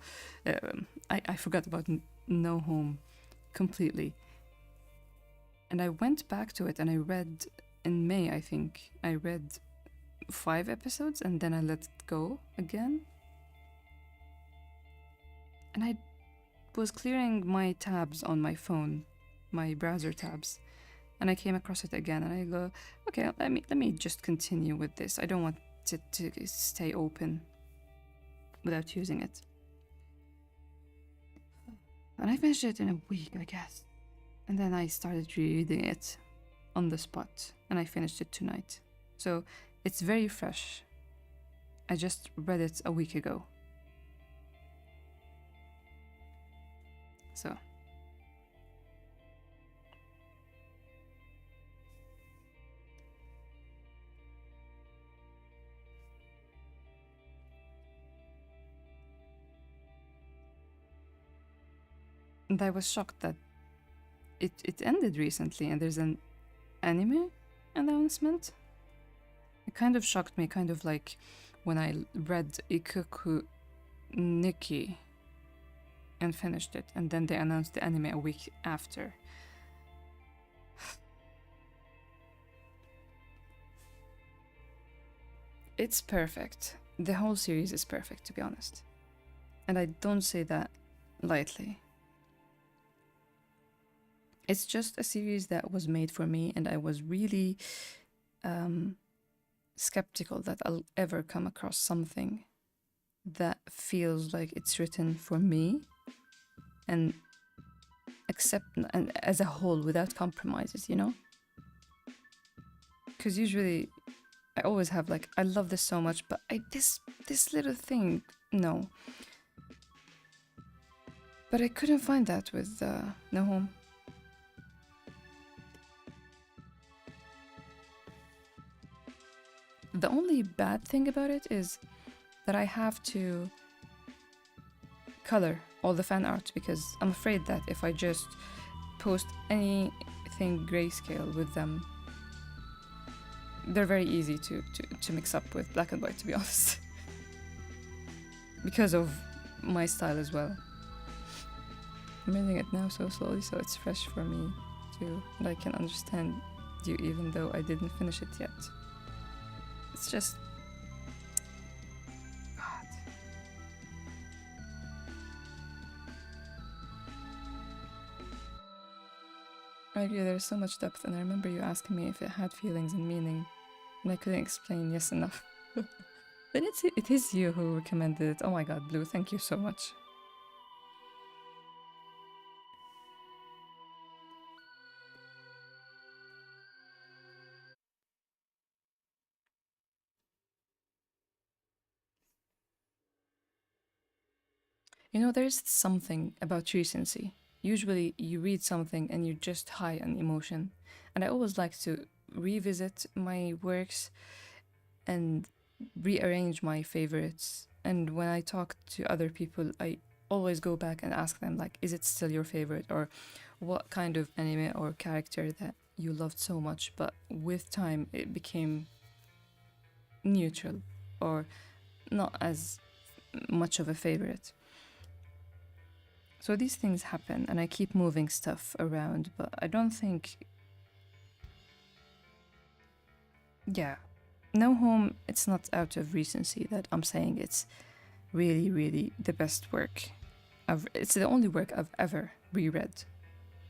I forgot about No Home completely. And I went back to it and I read in May, I think, I read 5 episodes and then I let it go again. And I was clearing my tabs on my phone, my browser tabs, and I came across it again and I go, okay, let me just continue with this. I don't want it to stay open without using it. And I finished it in a week, I guess. And then I started rereading it on the spot and I finished it tonight. So it's very fresh. I just read it a week ago. So. And I was shocked that it ended recently and there's an anime announcement. It kind of shocked me, kind of like when I read Ikuku Nikki and finished it, and then they announced the anime a week after. It's perfect. The whole series is perfect, to be honest. And I don't say that lightly. It's just a series that was made for me, and I was really skeptical that I'll ever come across something that feels like it's written for me and and as a whole without compromises, you know? Because usually I always have like, I love this so much, but this little thing, no. But I couldn't find that with No Home. The only bad thing about it is that I have to color all the fan art because I'm afraid that if I just post anything grayscale with them, they're very easy to mix up with black and white, to be honest. Because of my style as well. I'm reading it now so slowly, so it's fresh for me too, and I can understand you even though I didn't finish it yet. It's just... God. I agree, there's so much depth, and I remember you asking me if it had feelings and meaning, and I couldn't explain yes enough. Then it is you who recommended it. Oh my god, Blue, thank you so much. You know, there's something about recency usually you read something and you're just high on emotion. And I always like to revisit my works and rearrange my favorites. And when I talk to other people, I always go back and ask them, like, is it still your favorite? Or what kind of anime or character that you loved so much, but with time it became neutral or not as much of a favorite. So these things happen, and I keep moving stuff around, but I don't think. Yeah. No Home, it's not out of recency that I'm saying it's really, really the best work. It's the only work I've ever reread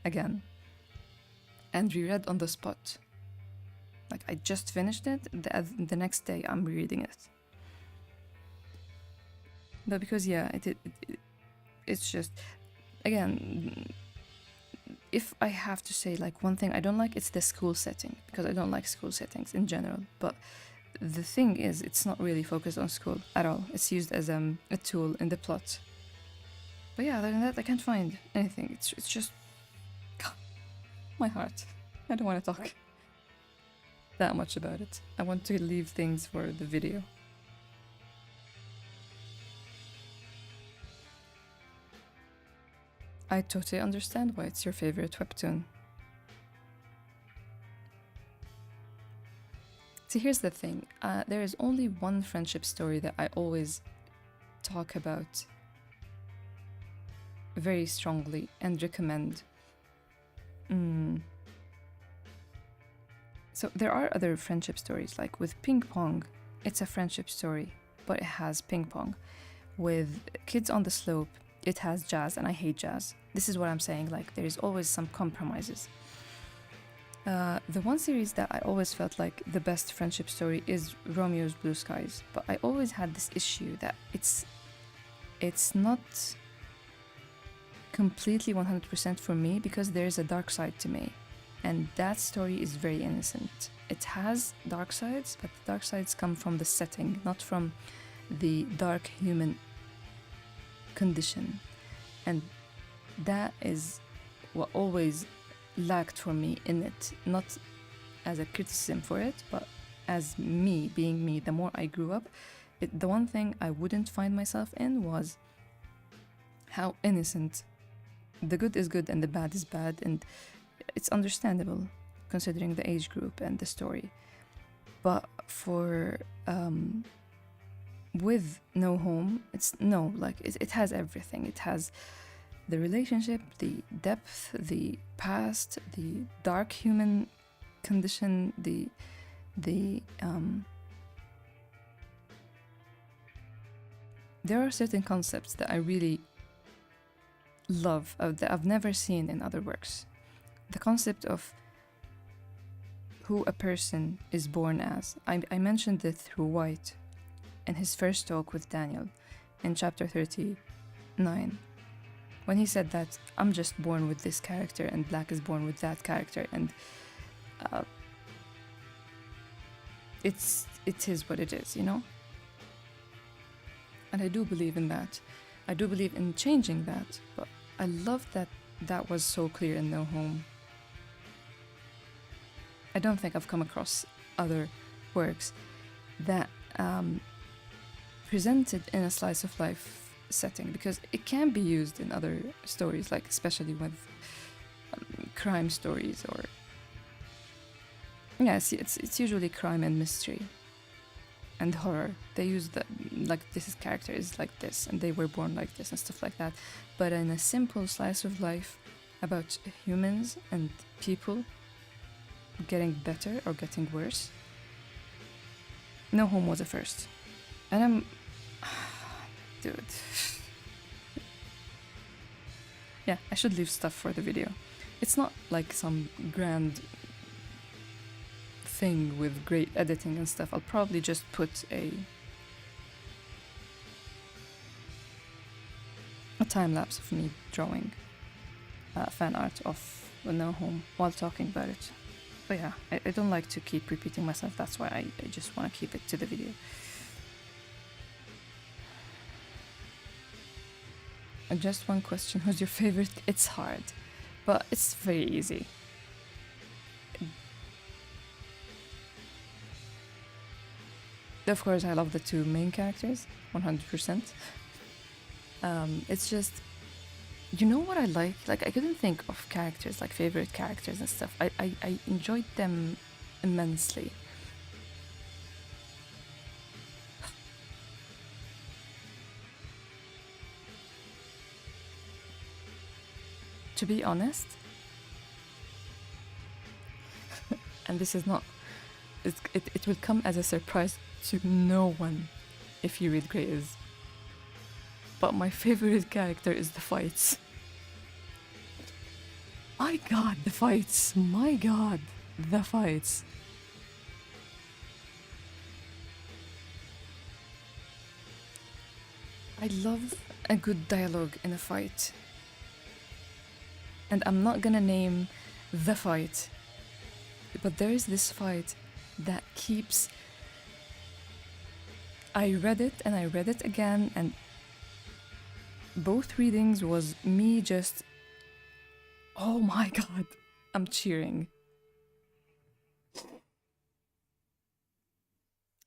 again. And reread on the spot. Like, I just finished it, the next day I'm rereading it. But because, yeah, it's just, again, if I have to say, like, one thing I don't like, it's the school setting, because I don't like school settings in general. But the thing is, it's not really focused on school at all. It's used as a tool in the plot. But yeah, other than that, I can't find anything. It's just my heart. I don't want to talk that much about it. I want to leave things for the video. I totally understand why it's your favorite webtoon. See, here's the thing. There is only one friendship story that I always talk about very strongly and recommend. So there are other friendship stories, like with Ping Pong, it's a friendship story, but it has ping pong. With Kids on the Slope, it has jazz, and I hate jazz. This is what I'm saying, like there's always some compromises. The one series that I always felt like the best friendship story is Romeo's Blue Skies, but I always had this issue that it's not completely 100% for me, because there's a dark side to me, and that story is very innocent. It has dark sides, but the dark sides come from the setting, not from the dark human condition, and that is what always lacked for me in it, not as a criticism for it, but as me being me. The more I grew up, the one thing I wouldn't find myself in was how innocent the good is good and the bad is bad, and it's understandable considering the age group and the story. But for with No Home, it has everything. It has the relationship, the depth, the past, the dark human condition, there are certain concepts that I really love, that I've never seen in other works. The concept of who a person is born as. I mentioned it through White in his first talk with Daniel in chapter 39, when he said that I'm just born with this character and Black is born with that character, and it is what it is, you know? And I do believe in that. I do believe in changing that, but I love that that was so clear in No Home. I don't think I've come across other works that presented in a slice of life setting, because it can be used in other stories, like especially with crime stories, or it's usually crime and mystery and horror. They use the, like, this character is like this and they were born like this and stuff like that. But in a simple slice of life about humans and people getting better or getting worse, No Home was a first. And I'm dude. Yeah, I should leave stuff for the video. It's not like some grand thing with great editing and stuff. I'll probably just put a time lapse of me drawing fan art of No Home while talking about it. But yeah, I don't like to keep repeating myself. That's why I just want to keep it to the video. Just one question. Who's your favorite? It's hard, but it's very easy. Of course, I love the two main characters, 100%. It's just, you know what I like? Like, I couldn't think of characters, like favorite characters and stuff. I enjoyed them immensely. To be honest, and this is not, it will come as a surprise to no one if you read Grey's. But my favorite character is the fights. My god, the fights! My god, the fights! I love a good dialogue in a fight. And I'm not gonna name the fight, but there is this fight that keeps. I read it and I read it again, and both readings was me just, oh my god, I'm cheering.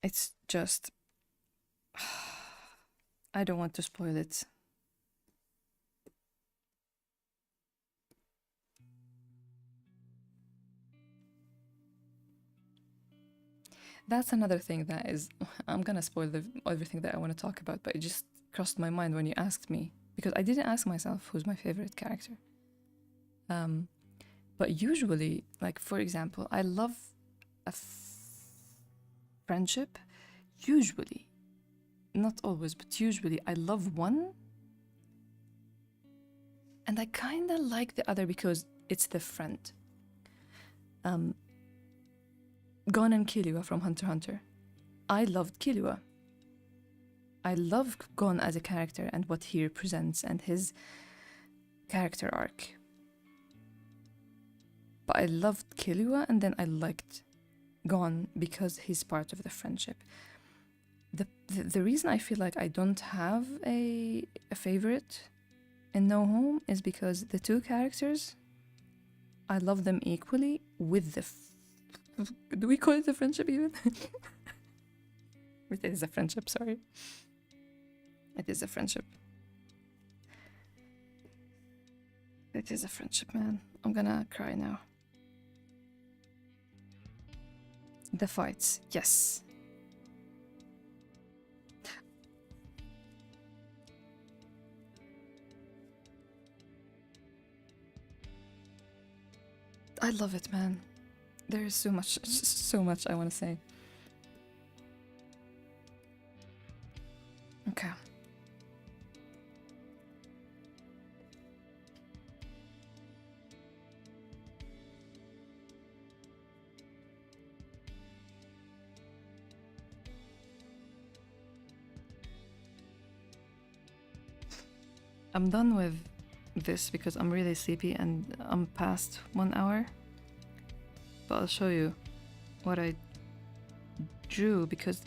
It's just, I don't want to spoil it. That's another thing that is, I'm gonna spoil everything that I want to talk about, but it just crossed my mind when you asked me, because I didn't ask myself who's my favorite character. But usually, like for example, I love a friendship. Usually, not always, but usually, I love one, and I kind of like the other because it's the friend. Gon and Killua from Hunter x Hunter. I loved Killua. I love Gon as a character and what he represents and his character arc. But I loved Killua, and then I liked Gon because he's part of the friendship. The reason I feel like I don't have a favorite in No Home is because the two characters, I love them equally with the do we call it a friendship even? It is a friendship, sorry. It is a friendship. It is a friendship, man. I'm gonna cry now. The fights, yes. I love it, man. There is so much I want to say. Okay. I'm done with this because I'm really sleepy and I'm past 1 hour. But I'll show you what I drew because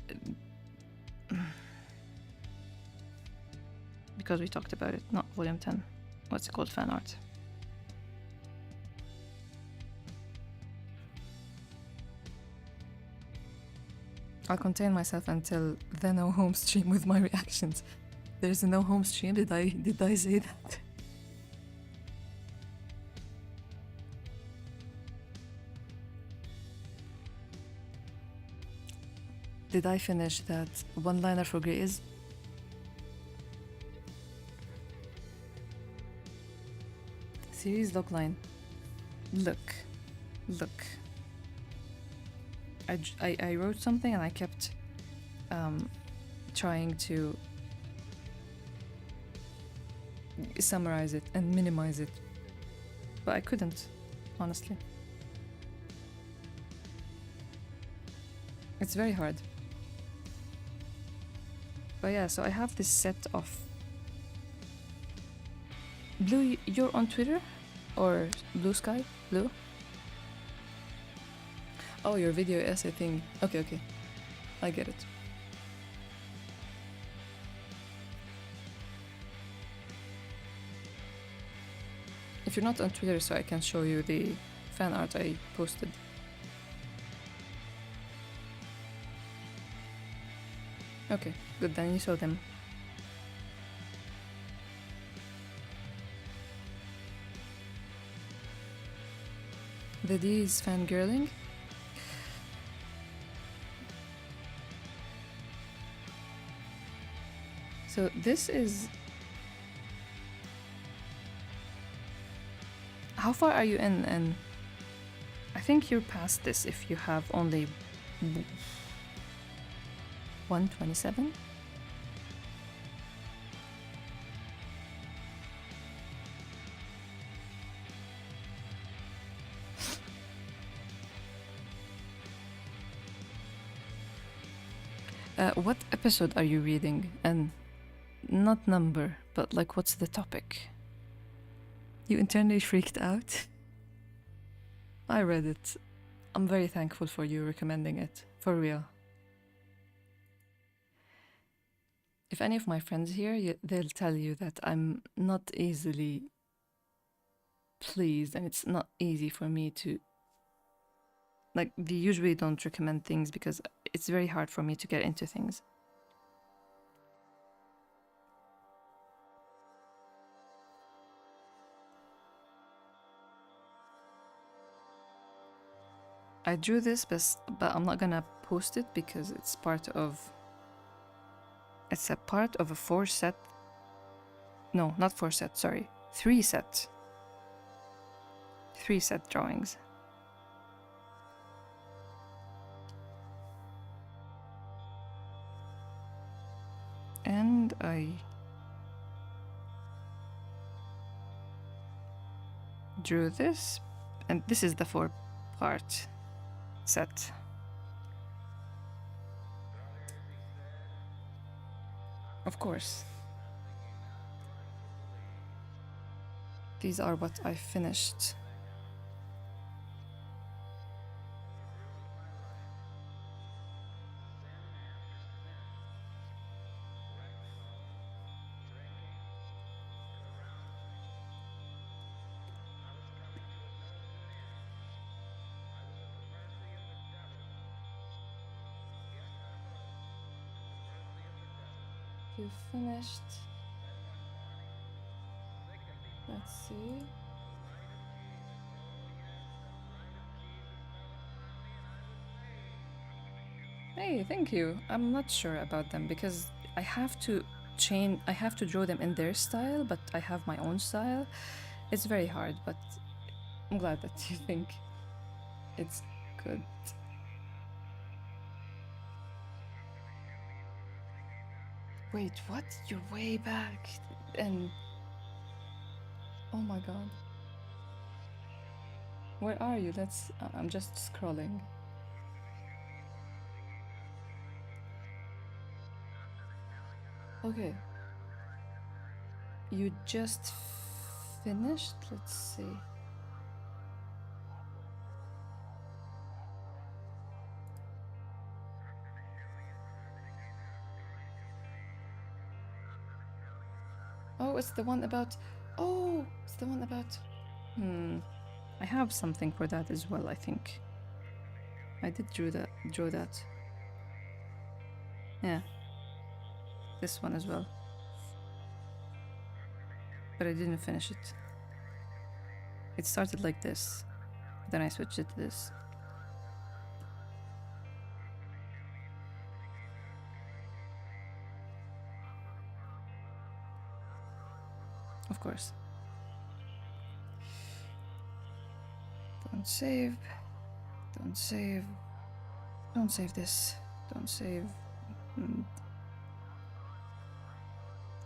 we talked about it, not volume 10. What's it called? Fan art. I'll contain myself until the No Home stream with my reactions. There's a No Home stream. Did I say that? Did I finish that one-liner for Grey's? Series logline. Look. I wrote something and I kept trying to summarize it and minimize it, but I couldn't, honestly. It's very hard. But yeah, so I have this set of Blue. You're on Twitter or Blue Sky? Blue? Oh, your video essay thing. Okay, I get it. If you're not on Twitter, so I can show you the fan art I posted. Okay, good, then you saw them. The D is fangirling. So this is... How far are you in? And I think you're past this if you have only 127. What episode are you reading? And not number, but like what's the topic? You internally freaked out? I read it. I'm very thankful for you recommending it, for real. If any of my friends here, they'll tell you that I'm not easily pleased, and it's not easy for me to... Like, they usually don't recommend things because it's very hard for me to get into things. I drew this, but I'm not gonna post it because it's part of... It's a part of a 4-set... No, not 4-set, sorry. 3-set. 3-set drawings. And I drew this, and this is the 4-part set. Of course. These are what I finished. You finished. Let's see. Hey, thank you. I'm not sure about them because I have to draw them in their style, but I have my own style. It's very hard, but I'm glad that you think it's good. Wait, what? You're way back and... Oh my god. Where are you? I'm just scrolling. Okay. You just finished? Let's see. Oh, it's the one about... Oh, it's the one about... I have something for that as well, I think. I did draw that. Yeah. This one as well. But I didn't finish it. It started like this. Then I switched it to this. Of course. Don't save. Don't save. Don't save this. Don't save.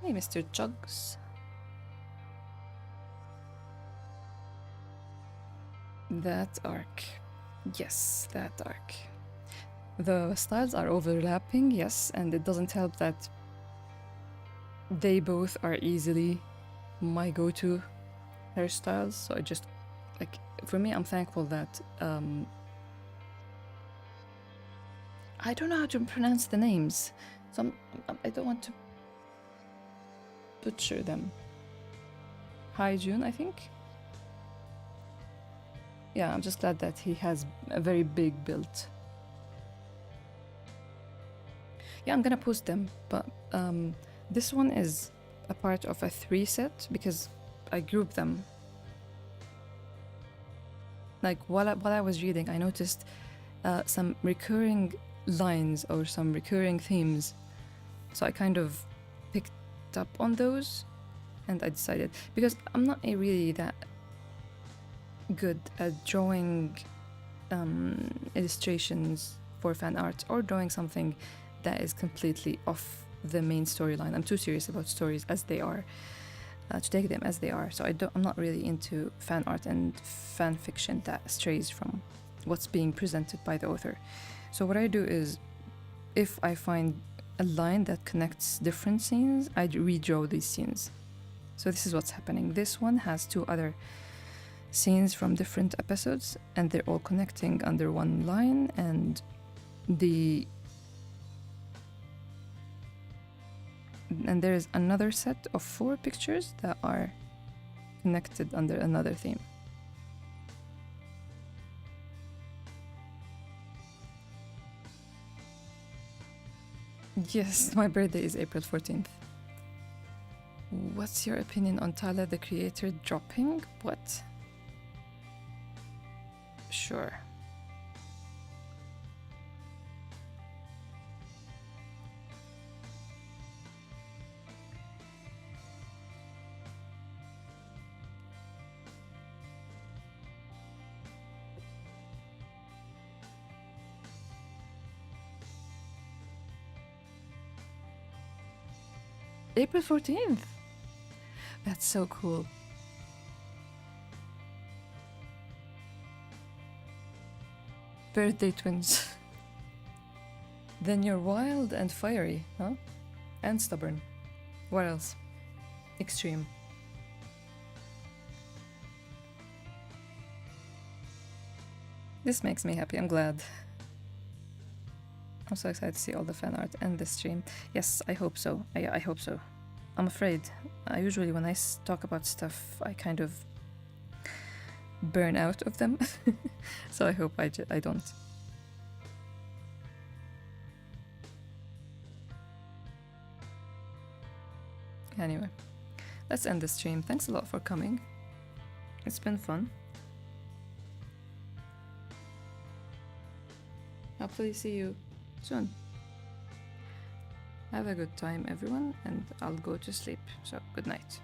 Hey, Mr. Chugs. That arc. Yes, that arc. The styles are overlapping, yes, and it doesn't help that they both are easily my go-to hairstyles, so I just, like, for me, I'm thankful that, I don't know how to pronounce the names, so I don't want to butcher them. Hi June, I think? Yeah, I'm just glad that he has a very big build. Yeah, I'm gonna post them, but this one is a part of a 3 set because I grouped them. Like while I was reading, I noticed some recurring lines or some recurring themes. So I kind of picked up on those and I decided, because I'm not really that good at drawing illustrations for fan art or drawing something that is completely off the main storyline. I'm too serious about stories as they are, to take them as they are. So I'm not really into fan art and fan fiction that strays from what's being presented by the author. So what I do is, if I find a line that connects different scenes, I redraw these scenes. So this is what's happening. This one has 2 other scenes from different episodes, and they're all connecting under one line, and there is another set of 4 pictures that are connected under another theme. Yes, my birthday is April 14th. What's your opinion on Tyler the Creator dropping? What? Sure. April 14th? That's so cool. Birthday twins. Then you're wild and fiery, huh? And stubborn. What else? Extreme. This makes me happy, I'm glad. I'm so excited to see all the fan art and the stream. Yes, I hope so. I hope so. I'm afraid. Usually when I talk about stuff, I kind of burn out of them. So I hope I don't. Anyway, let's end the stream. Thanks a lot for coming. It's been fun. Hopefully see you soon. Have a good time, everyone, and I'll go to sleep. So, good night.